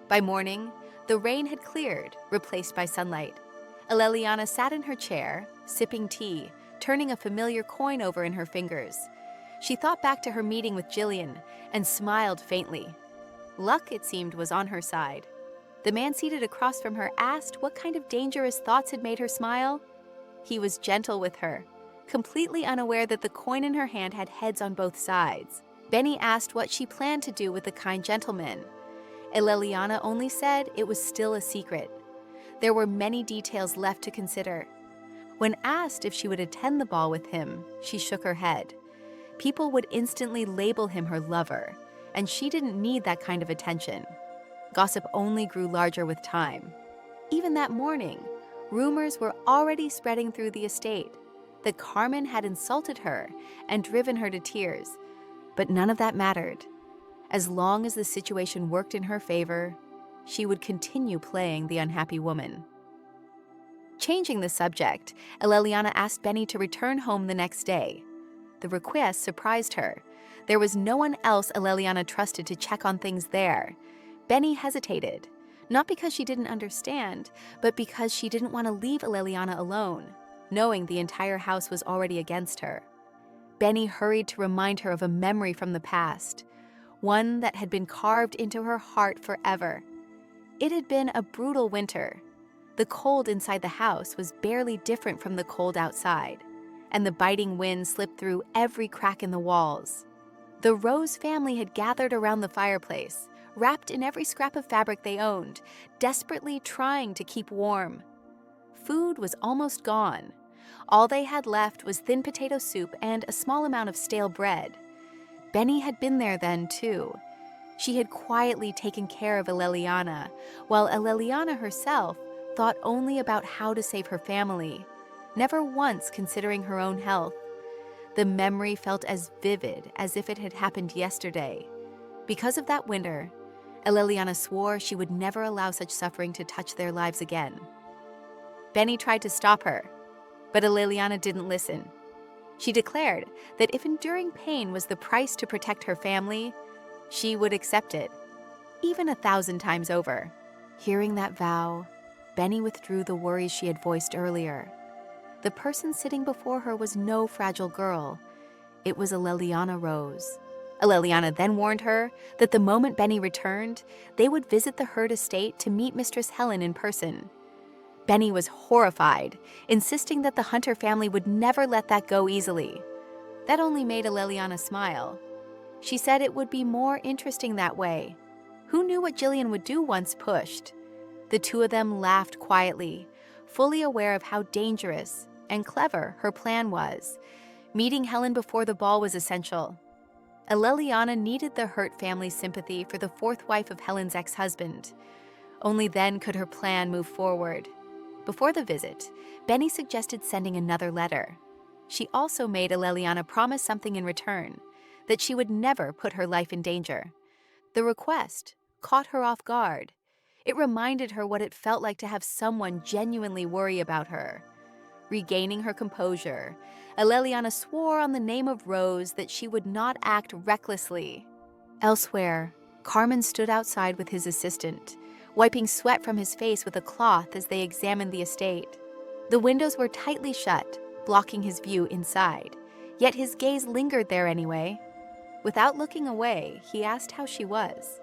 By morning, the rain had cleared, replaced by sunlight. Aleliana sat in her chair, sipping tea, turning a familiar coin over in her fingers. She thought back to her meeting with Jillian and smiled faintly. Luck, it seemed, was on her side. The man seated across from her asked what kind of dangerous thoughts had made her smile. He was gentle with her, completely unaware that the coin in her hand had heads on both sides. Benny asked what she planned to do with the kind gentleman. Eleliana only said it was still a secret. There were many details left to consider. When asked if she would attend the ball with him, she shook her head. People would instantly label him her lover, and she didn't need that kind of attention. Gossip only grew larger with time. Even that morning, rumors were already spreading through the estate that Carmen had insulted her and driven her to tears. But none of that mattered. As long as the situation worked in her favor, she would continue playing the unhappy woman. Changing the subject, Eleliana asked Benny to return home the next day. The request surprised her. There was no one else Eleliana trusted to check on things there. Benny hesitated, not because she didn't understand, but because she didn't want to leave Eleliana alone, knowing the entire house was already against her. Benny hurried to remind her of a memory from the past, one that had been carved into her heart forever. It had been a brutal winter. The cold inside the house was barely different from the cold outside, and the biting wind slipped through every crack in the walls. The Rose family had gathered around the fireplace, wrapped in every scrap of fabric they owned, desperately trying to keep warm. Food was almost gone. All they had left was thin potato soup and a small amount of stale bread. Benny had been there then, too. She had quietly taken care of Eleliana, while Eleliana herself thought only about how to save her family, never once considering her own health. The memory felt as vivid as if it had happened yesterday. Because of that winter, Eleliana swore she would never allow such suffering to touch their lives again. Benny tried to stop her, but Eleliana didn't listen. She declared that if enduring pain was the price to protect her family, she would accept it, even 1,000 times over. Hearing that vow, Benny withdrew the worries she had voiced earlier. The person sitting before her was no fragile girl. It was Eleliana Rose. Eleliana then warned her that the moment Benny returned, they would visit the Hurd estate to meet Mistress Helen in person. Benny was horrified, insisting that the Hunter family would never let that go easily. That only made Eleliana smile. She said it would be more interesting that way. Who knew what Jillian would do once pushed? The two of them laughed quietly, fully aware of how dangerous and clever her plan was. Meeting Helen before the ball was essential. Eleliana needed the Hurt family's sympathy for the fourth wife of Helen's ex-husband. Only then could her plan move forward. Before the visit, Benny suggested sending another letter. She also made Eleliana promise something in return, that she would never put her life in danger. The request caught her off guard. It reminded her what it felt like to have someone genuinely worry about her. Regaining her composure, Eleliana swore on the name of Rose that she would not act recklessly. Elsewhere, Carmen stood outside with his assistant, wiping sweat from his face with a cloth as they examined the estate. The windows were tightly shut, blocking his view inside, yet his gaze lingered there anyway. Without looking away, he asked how she was.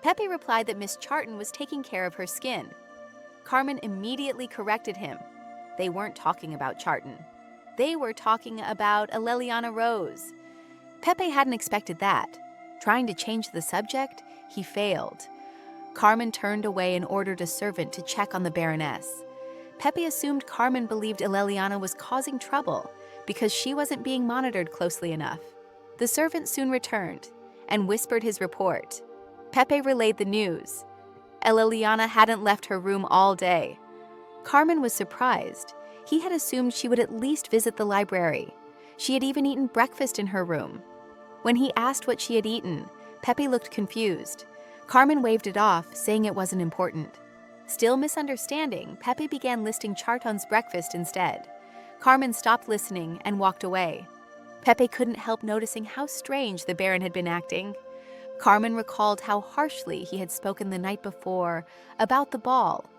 Pepe replied that Miss Charton was taking care of her skin. Carmen immediately corrected him. They weren't talking about Charton. They were talking about Eleliana Rose. Pepe hadn't expected that. Trying to change the subject, he failed. Carmen turned away and ordered a servant to check on the baroness. Pepe assumed Carmen believed Eleliana was causing trouble because she wasn't being monitored closely enough. The servant soon returned and whispered his report. Pepe relayed the news. Eleliana hadn't left her room all day. Carmen was surprised. He had assumed she would at least visit the library. She had even eaten breakfast in her room. When he asked what she had eaten, Pepe looked confused. Carmen waved it off, saying it wasn't important. Still misunderstanding, Pepe began listing Charton's breakfast instead. Carmen stopped listening and walked away. Pepe couldn't help noticing how strange the Baron had been acting. Carmen recalled how harshly he had spoken the night before about the ball.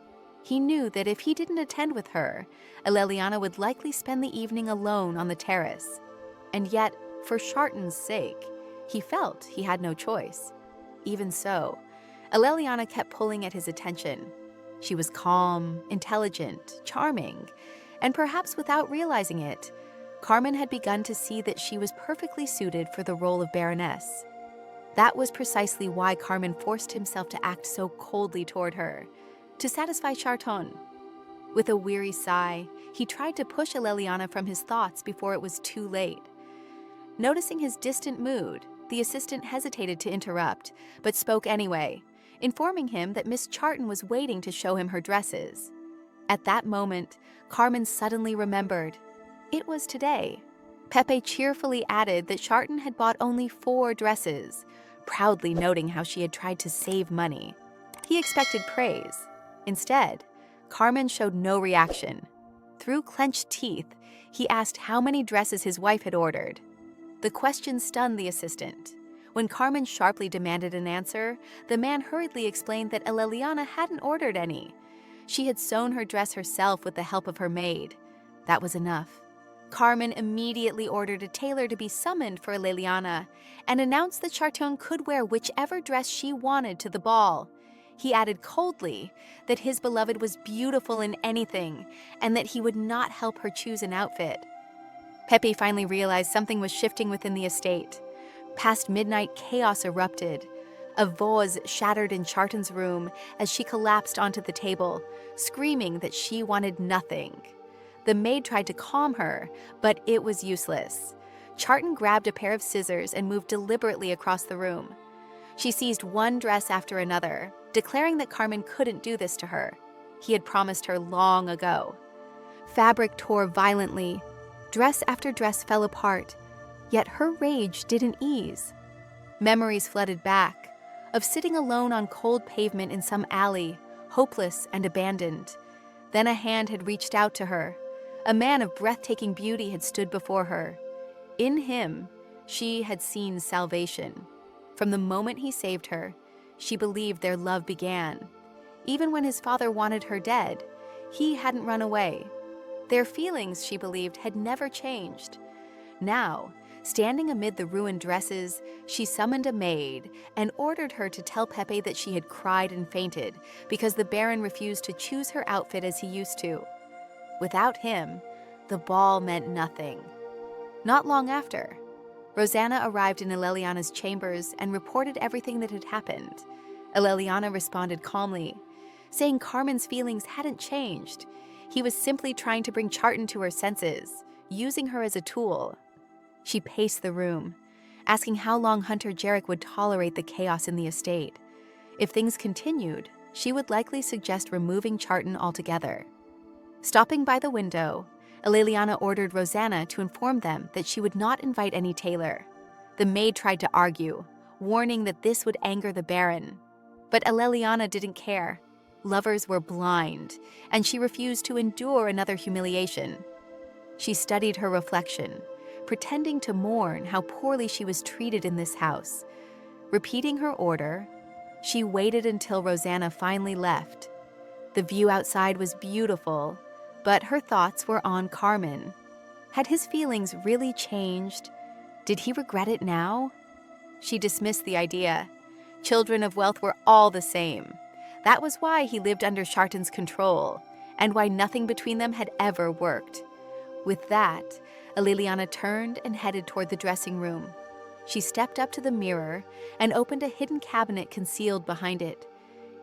He knew that if he didn't attend with her, Eleliana would likely spend the evening alone on the terrace. And yet, for Charton's sake, he felt he had no choice. Even so, Eleliana kept pulling at his attention. She was calm, intelligent, charming, and perhaps without realizing it, Carmen had begun to see that she was perfectly suited for the role of baroness. That was precisely why Carmen forced himself to act so coldly toward her, to satisfy Charton. With a weary sigh, he tried to push Eleliana from his thoughts before it was too late. Noticing his distant mood, the assistant hesitated to interrupt, but spoke anyway, informing him that Miss Charton was waiting to show him her dresses. At that moment, Carmen suddenly remembered. It was today. Pepe cheerfully added that Charton had bought only 4 dresses, proudly noting how she had tried to save money. He expected praise. Instead, Carmen showed no reaction. Through clenched teeth, he asked how many dresses his wife had ordered. The question stunned the assistant. When Carmen sharply demanded an answer, the man hurriedly explained that Eleliana hadn't ordered any. She had sewn her dress herself with the help of her maid. That was enough. Carmen immediately ordered a tailor to be summoned for Eleliana and announced that Charton could wear whichever dress she wanted to the ball. He added coldly that his beloved was beautiful in anything and that he would not help her choose an outfit. Pepe finally realized something was shifting within the estate. Past midnight, chaos erupted. A vase shattered in Charton's room as she collapsed onto the table, screaming that she wanted nothing. The maid tried to calm her, but it was useless. Charton grabbed a pair of scissors and moved deliberately across the room. She seized one dress after another, declaring that Carmen couldn't do this to her. He had promised her long ago. Fabric tore violently. Dress after dress fell apart, yet her rage didn't ease. Memories flooded back, of sitting alone on cold pavement in some alley, hopeless and abandoned. Then a hand had reached out to her. A man of breathtaking beauty had stood before her. In him, she had seen salvation. From the moment he saved her, she believed their love began. Even when his father wanted her dead, he hadn't run away. Their feelings, she believed, had never changed. Now, standing amid the ruined dresses, she summoned a maid and ordered her to tell Pepe that she had cried and fainted because the Baron refused to choose her outfit as he used to. Without him, the ball meant nothing. Not long after, Rosanna arrived in Eleliana's chambers and reported everything that had happened. Eleliana responded calmly, saying Carmen's feelings hadn't changed. He was simply trying to bring Charton to her senses, using her as a tool. She paced the room, asking how long Hunter Jarek would tolerate the chaos in the estate. If things continued, she would likely suggest removing Charton altogether. Stopping by the window, Eleliana ordered Rosanna to inform them that she would not invite any tailor. The maid tried to argue, warning that this would anger the Baron. But Eleliana didn't care. Lovers were blind, and she refused to endure another humiliation. She studied her reflection, pretending to mourn how poorly she was treated in this house. Repeating her order, she waited until Rosanna finally left. The view outside was beautiful, but her thoughts were on Carmen. Had his feelings really changed? Did he regret it now? She dismissed the idea. Children of wealth were all the same. That was why he lived under Charton's control, and why nothing between them had ever worked. With that, Eleliana turned and headed toward the dressing room. She stepped up to the mirror and opened a hidden cabinet concealed behind it.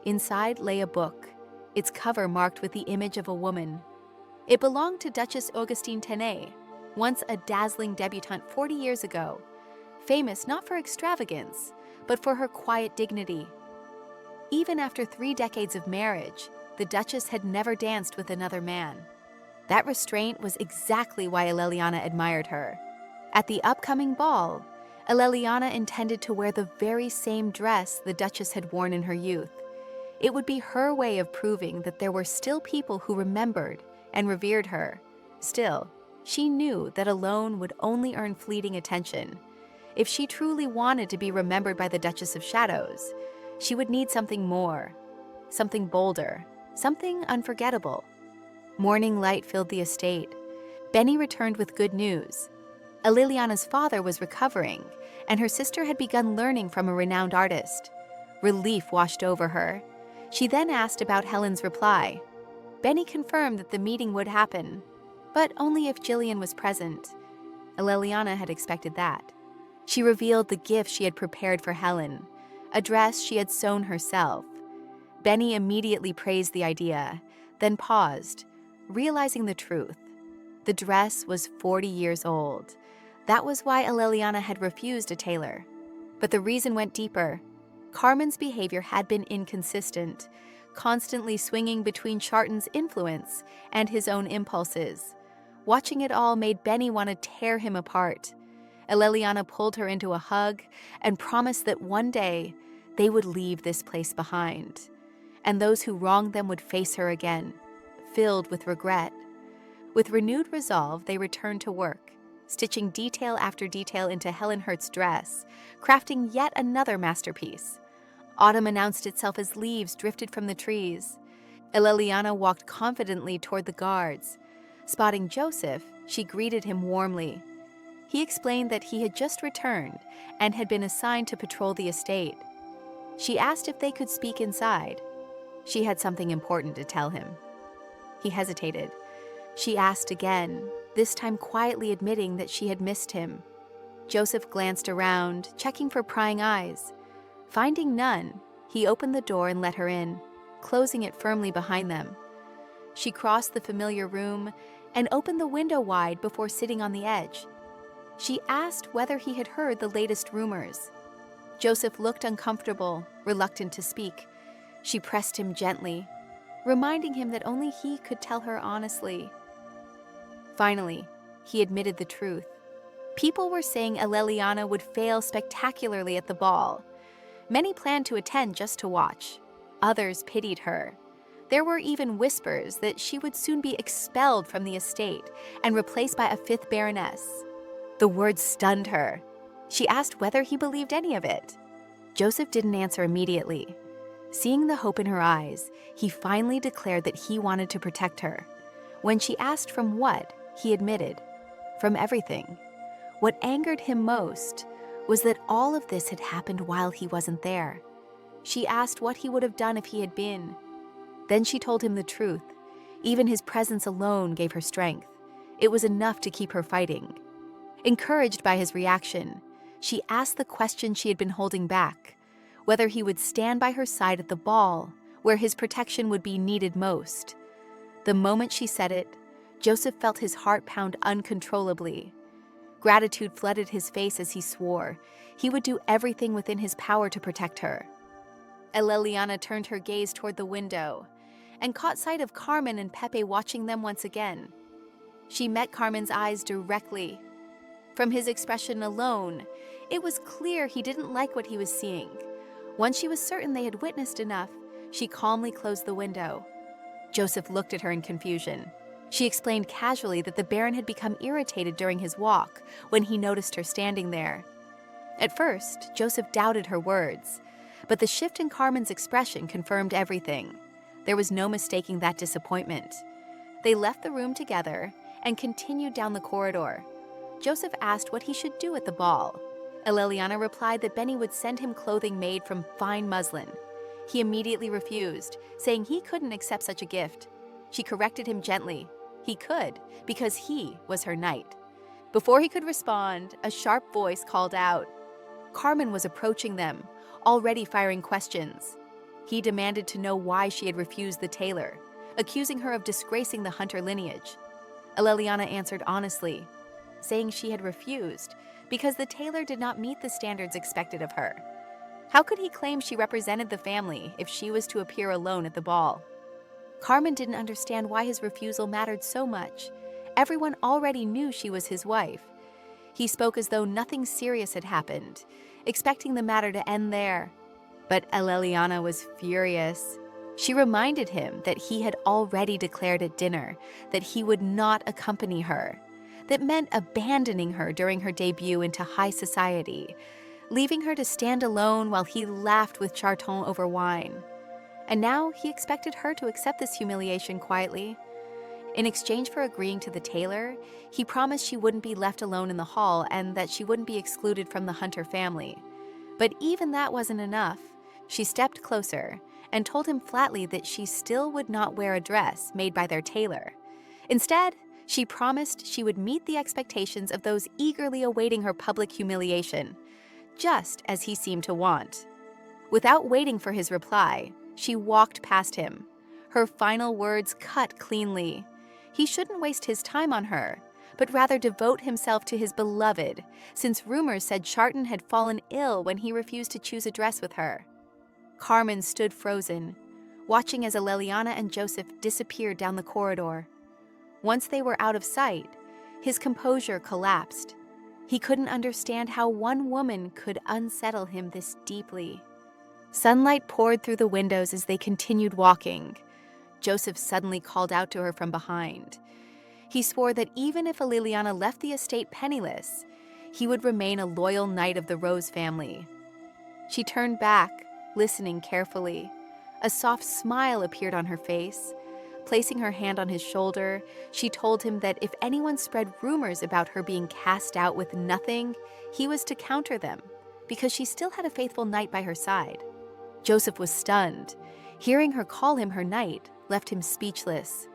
Inside lay a book, its cover marked with the image of a woman. It belonged to Duchess Augustine Tenay, once a dazzling debutante 40 years ago, famous not for extravagance, but for her quiet dignity. Even after 3 decades of marriage, the Duchess had never danced with another man. That restraint was exactly why Eleliana admired her. At the upcoming ball, Eleliana intended to wear the very same dress the Duchess had worn in her youth. It would be her way of proving that there were still people who remembered and revered her. Still, she knew that alone would only earn fleeting attention. If she truly wanted to be remembered by the Duchess of Shadows, she would need something more, something bolder, something unforgettable. Morning light filled the estate. Benny returned with good news. Eleliana's father was recovering, and her sister had begun learning from a renowned artist. Relief washed over her. She then asked about Helen's reply. Benny confirmed that the meeting would happen, but only if Jillian was present. Eleliana had expected that. She revealed the gift she had prepared for Helen, a dress she had sewn herself. Benny immediately praised the idea, then paused, realizing the truth. The dress was 40 years old. That was why Aleliana had refused a tailor. But the reason went deeper. Carmen's behavior had been inconsistent, constantly swinging between Charlton's influence and his own impulses. Watching it all made Benny want to tear him apart. Aleliana pulled her into a hug and promised that one day they would leave this place behind, and those who wronged them would face her again, filled with regret. With renewed resolve, they returned to work, stitching detail after detail into Helen Hurt's dress, crafting yet another masterpiece. Autumn announced itself as leaves drifted from the trees. Aleliana walked confidently toward the guards. Spotting Joseph, she greeted him warmly. He explained that he had just returned and had been assigned to patrol the estate. She asked if they could speak inside. She had something important to tell him. He hesitated. She asked again, this time quietly admitting that she had missed him. Joseph glanced around, checking for prying eyes. Finding none, he opened the door and let her in, closing it firmly behind them. She crossed the familiar room and opened the window wide before sitting on the edge. She asked whether he had heard the latest rumors. Joseph looked uncomfortable, reluctant to speak. She pressed him gently, reminding him that only he could tell her honestly. Finally, he admitted the truth. People were saying Aleliana would fail spectacularly at the ball. Many planned to attend just to watch. Others pitied her. There were even whispers that she would soon be expelled from the estate and replaced by a fifth baroness. The words stunned her. She asked whether he believed any of it. Joseph didn't answer immediately. Seeing the hope in her eyes, he finally declared that he wanted to protect her. When she asked from what, he admitted, from everything. What angered him most was that all of this had happened while he wasn't there. She asked what he would have done if he had been. Then she told him the truth. Even his presence alone gave her strength. It was enough to keep her fighting. Encouraged by his reaction, she asked the question she had been holding back, whether he would stand by her side at the ball, where his protection would be needed most. The moment she said it, Joseph felt his heart pound uncontrollably. Gratitude flooded his face as he swore he would do everything within his power to protect her. Aleliana turned her gaze toward the window and caught sight of Carmen and Pepe watching them once again. She met Carmen's eyes directly. From his expression alone, it was clear he didn't like what he was seeing. Once she was certain they had witnessed enough, she calmly closed the window. Joseph looked at her in confusion. She explained casually that the Baron had become irritated during his walk when he noticed her standing there. At first, Joseph doubted her words, but the shift in Carmen's expression confirmed everything. There was no mistaking that disappointment. They left the room together and continued down the corridor. Joseph asked what he should do at the ball. Aleliana replied that Benny would send him clothing made from fine muslin. He immediately refused, saying he couldn't accept such a gift. She corrected him gently. He could, because he was her knight. Before he could respond, a sharp voice called out. Carmen was approaching them, already firing questions. He demanded to know why she had refused the tailor, accusing her of disgracing the Hunter lineage. Aleliana answered honestly, saying she had refused because the tailor did not meet the standards expected of her. How could he claim she represented the family if she was to appear alone at the ball? Carmen didn't understand why his refusal mattered so much. Everyone already knew she was his wife. He spoke as though nothing serious had happened, expecting the matter to end there. But Aleliana was furious. She reminded him that he had already declared at dinner that he would not accompany her. That meant abandoning her during her debut into high society, leaving her to stand alone while he laughed with Charton over wine. And now he expected her to accept this humiliation quietly. In exchange for agreeing to the tailor, he promised she wouldn't be left alone in the hall and that she wouldn't be excluded from the Hunter family. But even that wasn't enough. She stepped closer and told him flatly that she still would not wear a dress made by their tailor. Instead, She promised she would meet the expectations of those eagerly awaiting her public humiliation, just as he seemed to want. Without waiting for his reply, she walked past him. Her final words cut cleanly. He shouldn't waste his time on her, but rather devote himself to his beloved, since rumors said Charton had fallen ill when he refused to choose a dress with her. Carmen stood frozen, watching as Aleliana and Joseph disappeared down the corridor. Once they were out of sight, his composure collapsed. He couldn't understand how one woman could unsettle him this deeply. Sunlight poured through the windows as they continued walking. Joseph suddenly called out to her from behind. He swore that even if Aleliana left the estate penniless, he would remain a loyal knight of the Rose family. She turned back, listening carefully. A soft smile appeared on her face. Placing her hand on his shoulder, she told him that if anyone spread rumors about her being cast out with nothing, he was to counter them, because she still had a faithful knight by her side. Joseph was stunned. Hearing her call him her knight left him speechless.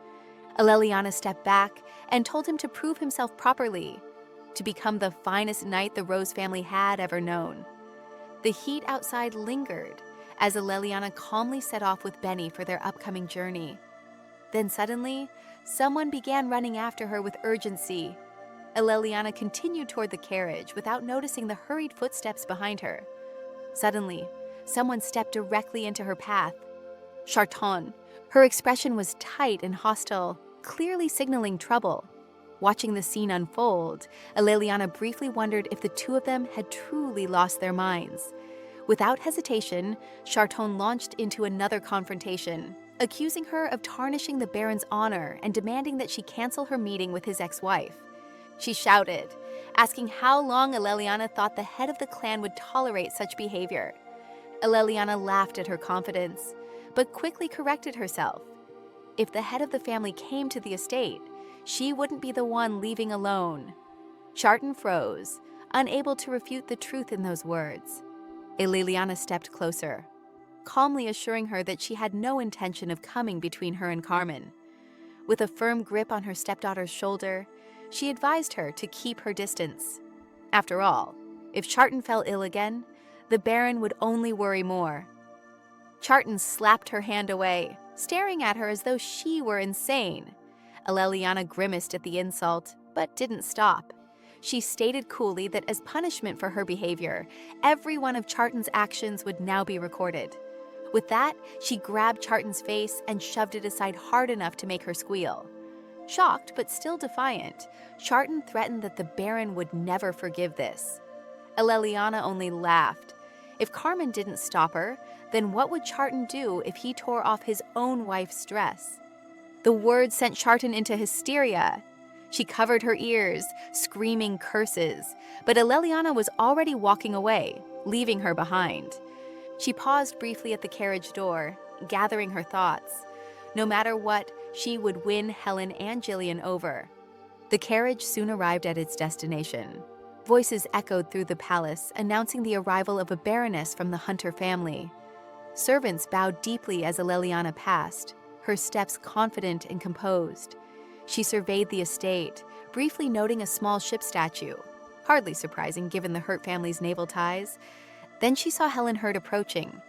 Aleliana stepped back and told him to prove himself properly, to become the finest knight the Rose family had ever known. The heat outside lingered as Aleliana calmly set off with Benny for their upcoming journey. Then suddenly, someone began running after her with urgency. Aleliana continued toward the carriage without noticing the hurried footsteps behind her. Suddenly, someone stepped directly into her path. Charton. Her expression was tight and hostile, clearly signaling trouble. Watching the scene unfold, Aleliana briefly wondered if the two of them had truly lost their minds. Without hesitation, Charton launched into another confrontation, accusing her of tarnishing the Baron's honor and demanding that she cancel her meeting with his ex-wife. She shouted, asking how long Aleliana thought the head of the clan would tolerate such behavior. Aleliana laughed at her confidence, but quickly corrected herself. If the head of the family came to the estate, she wouldn't be the one leaving alone. Charton froze, unable to refute the truth in those words. Aleliana stepped closer, calmly assuring her that she had no intention of coming between her and Carmen. With a firm grip on her stepdaughter's shoulder, she advised her to keep her distance. After all, if Charton fell ill again, the Baron would only worry more. Charton slapped her hand away, staring at her as though she were insane. Aleliana grimaced at the insult, but didn't stop. She stated coolly that as punishment for her behavior, every one of Charton's actions would now be recorded. With that, she grabbed Charton's face and shoved it aside hard enough to make her squeal. Shocked but still defiant, Charton threatened that the Baron would never forgive this. Aleliana only laughed. If Carmen didn't stop her, then what would Charton do if he tore off his own wife's dress? The words sent Charton into hysteria. She covered her ears, screaming curses, but Aleliana was already walking away, leaving her behind. She paused briefly at the carriage door, gathering her thoughts. No matter what, she would win Helen and Jillian over. The carriage soon arrived at its destination. Voices echoed through the palace, announcing the arrival of a baroness from the Hunter family. Servants bowed deeply as Aleliana passed, her steps confident and composed. She surveyed the estate, briefly noting a small ship statue, hardly surprising given the Hurt family's naval ties. Then she saw Helen Hurt approaching.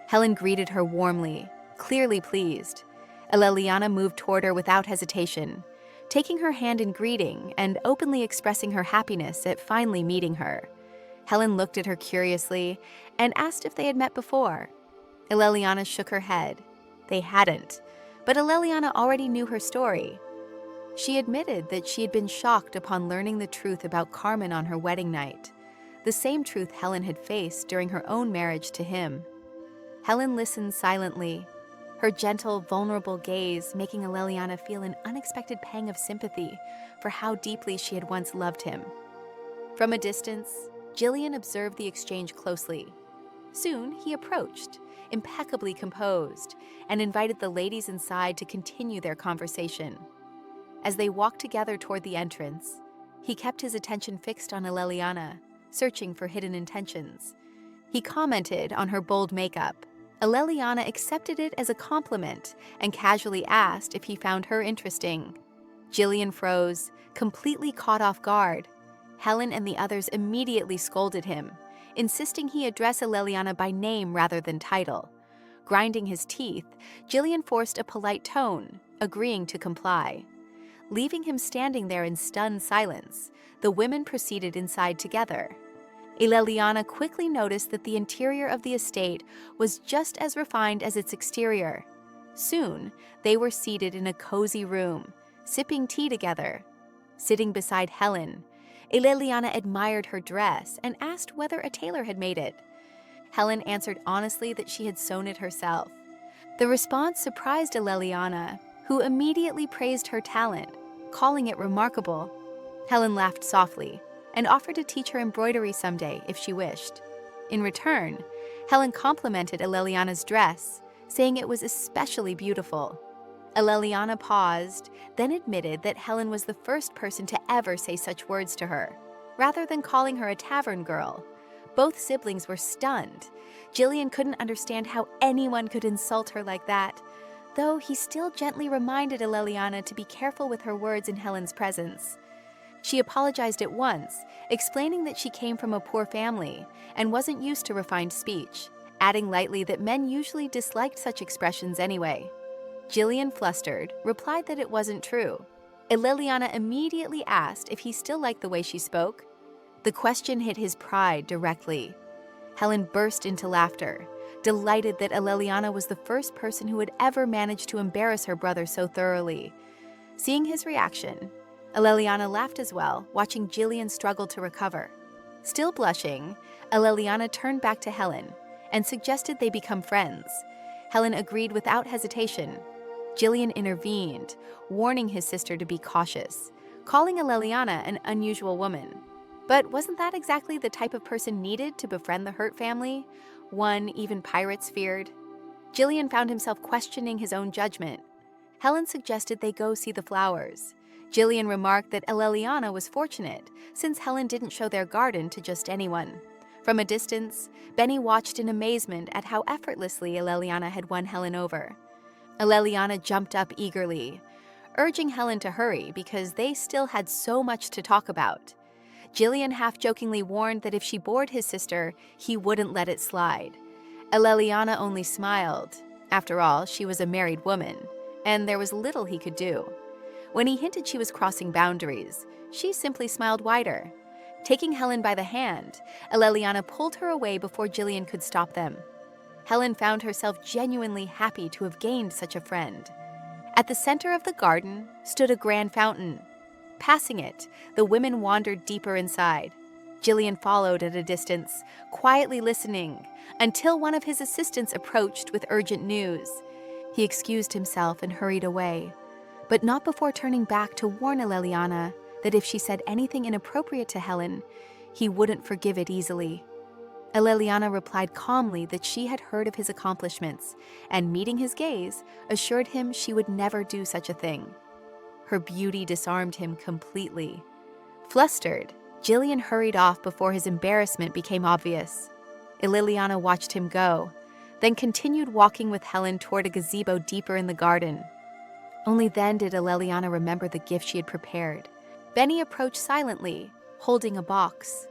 Helen greeted her warmly, clearly pleased. Aleliana moved toward her without hesitation, taking her hand in greeting and openly expressing her happiness at finally meeting her. Helen looked at her curiously and asked if they had met before. Aleliana shook her head. They hadn't, but Aleliana already knew her story. She admitted that she had been shocked upon learning the truth about Carmen on her wedding night, the same truth Helen had faced during her own marriage to him. Helen listened silently, her gentle, vulnerable gaze making Aleliana feel an unexpected pang of sympathy for how deeply she had once loved him. From a distance, Jillian observed the exchange closely. Soon, he approached, impeccably composed, and invited the ladies inside to continue their conversation. As they walked together toward the entrance, he kept his attention fixed on Aleliana, searching for hidden intentions. He commented on her bold makeup. Aleliana accepted it as a compliment and casually asked if he found her interesting. Jillian froze, completely caught off guard. Helen and the others immediately scolded him, insisting he address Eleliana by name rather than title. Grinding his teeth, Jillian forced a polite tone, agreeing to comply. Leaving him standing there in stunned silence, the women proceeded inside together. Eleliana quickly noticed that the interior of the estate was just as refined as its exterior. Soon, they were seated in a cozy room, sipping tea together. Sitting beside Helen, Eleliana admired her dress and asked whether a tailor had made it. Helen answered honestly that she had sewn it herself. The response surprised Eleliana, who immediately praised her talent, calling it remarkable. Helen laughed softly and offered to teach her embroidery someday if she wished. In return, Helen complimented Eleliana's dress, saying it was especially beautiful. Eleliana paused, then admitted that Helen was the first person to ever say such words to her, rather than calling her a tavern girl. Both siblings were stunned. Jillian couldn't understand how anyone could insult her like that, though he still gently reminded Eleliana to be careful with her words in Helen's presence. She apologized at once, explaining that she came from a poor family and wasn't used to refined speech, adding lightly that men usually disliked such expressions anyway. Jillian, flustered, replied that it wasn't true. Eleliana immediately asked if he still liked the way she spoke. The question hit his pride directly. Helen burst into laughter, delighted that Eleliana was the first person who had ever managed to embarrass her brother so thoroughly. Seeing his reaction, Eleliana laughed as well, watching Jillian struggle to recover. Still blushing, Eleliana turned back to Helen and suggested they become friends. Helen agreed without hesitation. Jillian intervened, warning his sister to be cautious, calling Eleliana an unusual woman. But wasn't that exactly the type of person needed to befriend the Hurt family? One even pirates feared. Jillian found himself questioning his own judgment. Helen suggested they go see the flowers. Jillian remarked that Eleliana was fortunate, since Helen didn't show their garden to just anyone. From a distance, Benny watched in amazement at how effortlessly Eleliana had won Helen over. Eleliana jumped up eagerly, urging Helen to hurry because they still had so much to talk about. Jillian half-jokingly warned that if she bored his sister, he wouldn't let it slide. Eleliana only smiled. After all, she was a married woman, and there was little he could do. When he hinted she was crossing boundaries, she simply smiled wider. Taking Helen by the hand, Eleliana pulled her away before Jillian could stop them. Helen found herself genuinely happy to have gained such a friend. At the center of the garden stood a grand fountain. Passing it, the women wandered deeper inside. Jillian followed at a distance, quietly listening, until one of his assistants approached with urgent news. He excused himself and hurried away, but not before turning back to warn Eleliana that if she said anything inappropriate to Helen, he wouldn't forgive it easily. Eleliana replied calmly that she had heard of his accomplishments, and meeting his gaze, assured him she would never do such a thing. Her beauty disarmed him completely. Flustered, Jillian hurried off before his embarrassment became obvious. Eleliana watched him go, then continued walking with Helen toward a gazebo deeper in the garden. Only then did Eleliana remember the gift she had prepared. Benny approached silently, holding a box.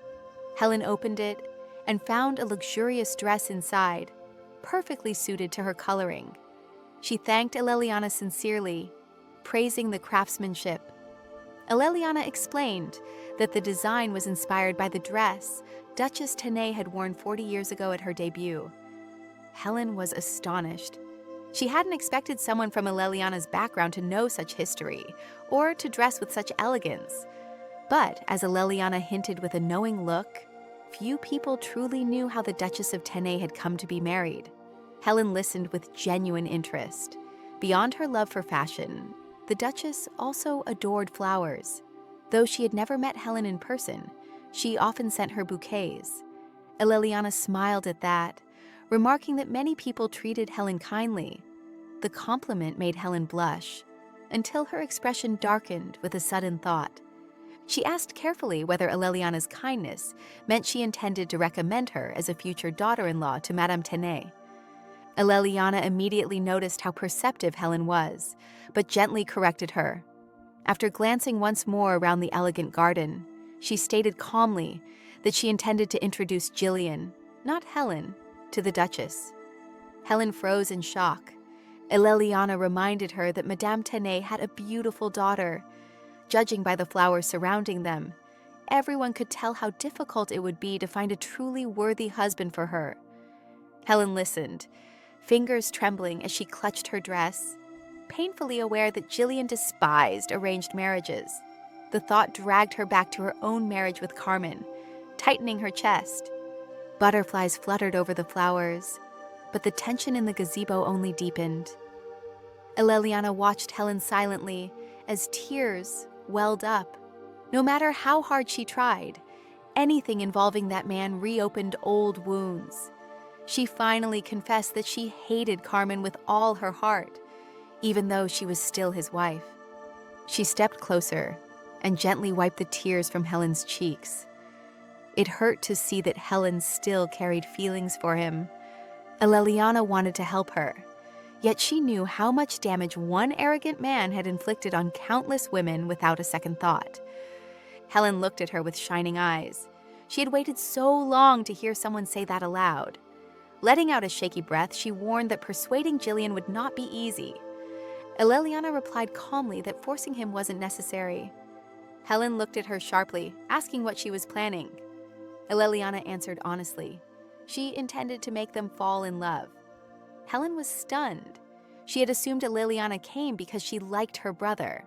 Helen opened it and found a luxurious dress inside, perfectly suited to her coloring. She thanked Eleliana sincerely, praising the craftsmanship. Eleliana explained that the design was inspired by the dress Duchess Tenay had worn 40 years ago at her debut. Helen was astonished. She hadn't expected someone from Eleliana's background to know such history, or to dress with such elegance. But, as Eleliana hinted with a knowing look, few people truly knew how the Duchess of Tenay had come to be married. Helen listened with genuine interest. Beyond her love for fashion, the Duchess also adored flowers. Though she had never met Helen in person, she often sent her bouquets. Eleliana smiled at that, remarking that many people treated Helen kindly. The compliment made Helen blush, until her expression darkened with a sudden thought. She asked carefully whether Eleliana's kindness meant she intended to recommend her as a future daughter-in-law to Madame Tenay. Eleliana immediately noticed how perceptive Helen was, but gently corrected her. After glancing once more around the elegant garden, she stated calmly that she intended to introduce Jillian, not Helen, to the Duchess. Helen froze in shock. Eleliana reminded her that Madame Tenay had a beautiful daughter. Judging by the flowers surrounding them, everyone could tell how difficult it would be to find a truly worthy husband for her. Helen listened, fingers trembling as she clutched her dress, painfully aware that Jillian despised arranged marriages. The thought dragged her back to her own marriage with Carmen, tightening her chest. Butterflies fluttered over the flowers, but the tension in the gazebo only deepened. Eleliana watched Helen silently as tears welled up. No matter how hard she tried, anything involving that man reopened old wounds. She finally confessed that she hated Carmen with all her heart, even though she was still his wife. She stepped closer and gently wiped the tears from Helen's cheeks. It hurt to see that Helen still carried feelings for him. Eleliana wanted to help her, yet she knew how much damage one arrogant man had inflicted on countless women without a second thought. Helen looked at her with shining eyes. She had waited so long to hear someone say that aloud. Letting out a shaky breath, she warned that persuading Jillian would not be easy. Eleliana replied calmly that forcing him wasn't necessary. Helen looked at her sharply, asking what she was planning. Eleliana answered honestly. She intended to make them fall in love. Helen was stunned. She had assumed Eleliana came because she liked her brother.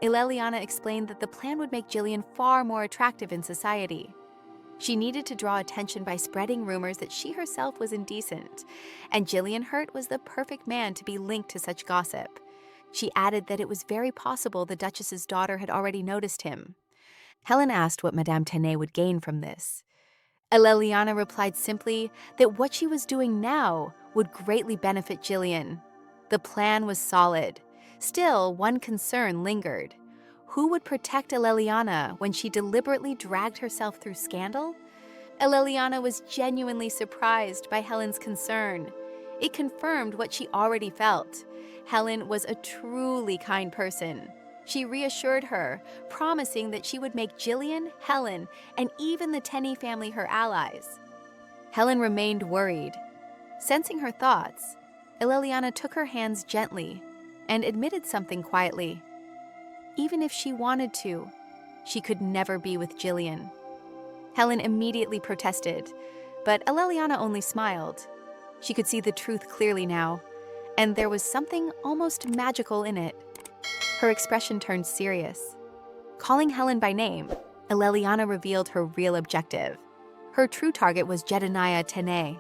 Eleliana explained that the plan would make Jillian far more attractive in society. She needed to draw attention by spreading rumors that she herself was indecent, and Jillian Hurt was the perfect man to be linked to such gossip. She added that it was very possible the Duchess's daughter had already noticed him. Helen asked what Madame Tenay would gain from this. Eleliana replied simply that what she was doing now would greatly benefit Jillian. The plan was solid. Still, one concern lingered. Who would protect Eleliana when she deliberately dragged herself through scandal? Eleliana was genuinely surprised by Helen's concern. It confirmed what she already felt. Helen was a truly kind person. She reassured her, promising that she would make Jillian, Helen, and even the Tenny family her allies. Helen remained worried. Sensing her thoughts, Eleliana took her hands gently and admitted something quietly. Even if she wanted to, she could never be with Jillian. Helen immediately protested, but Eleliana only smiled. She could see the truth clearly now, and there was something almost magical in it. Her expression turned serious. Calling Helen by name, Eleliana revealed her real objective. Her true target was Jedediah Tenay,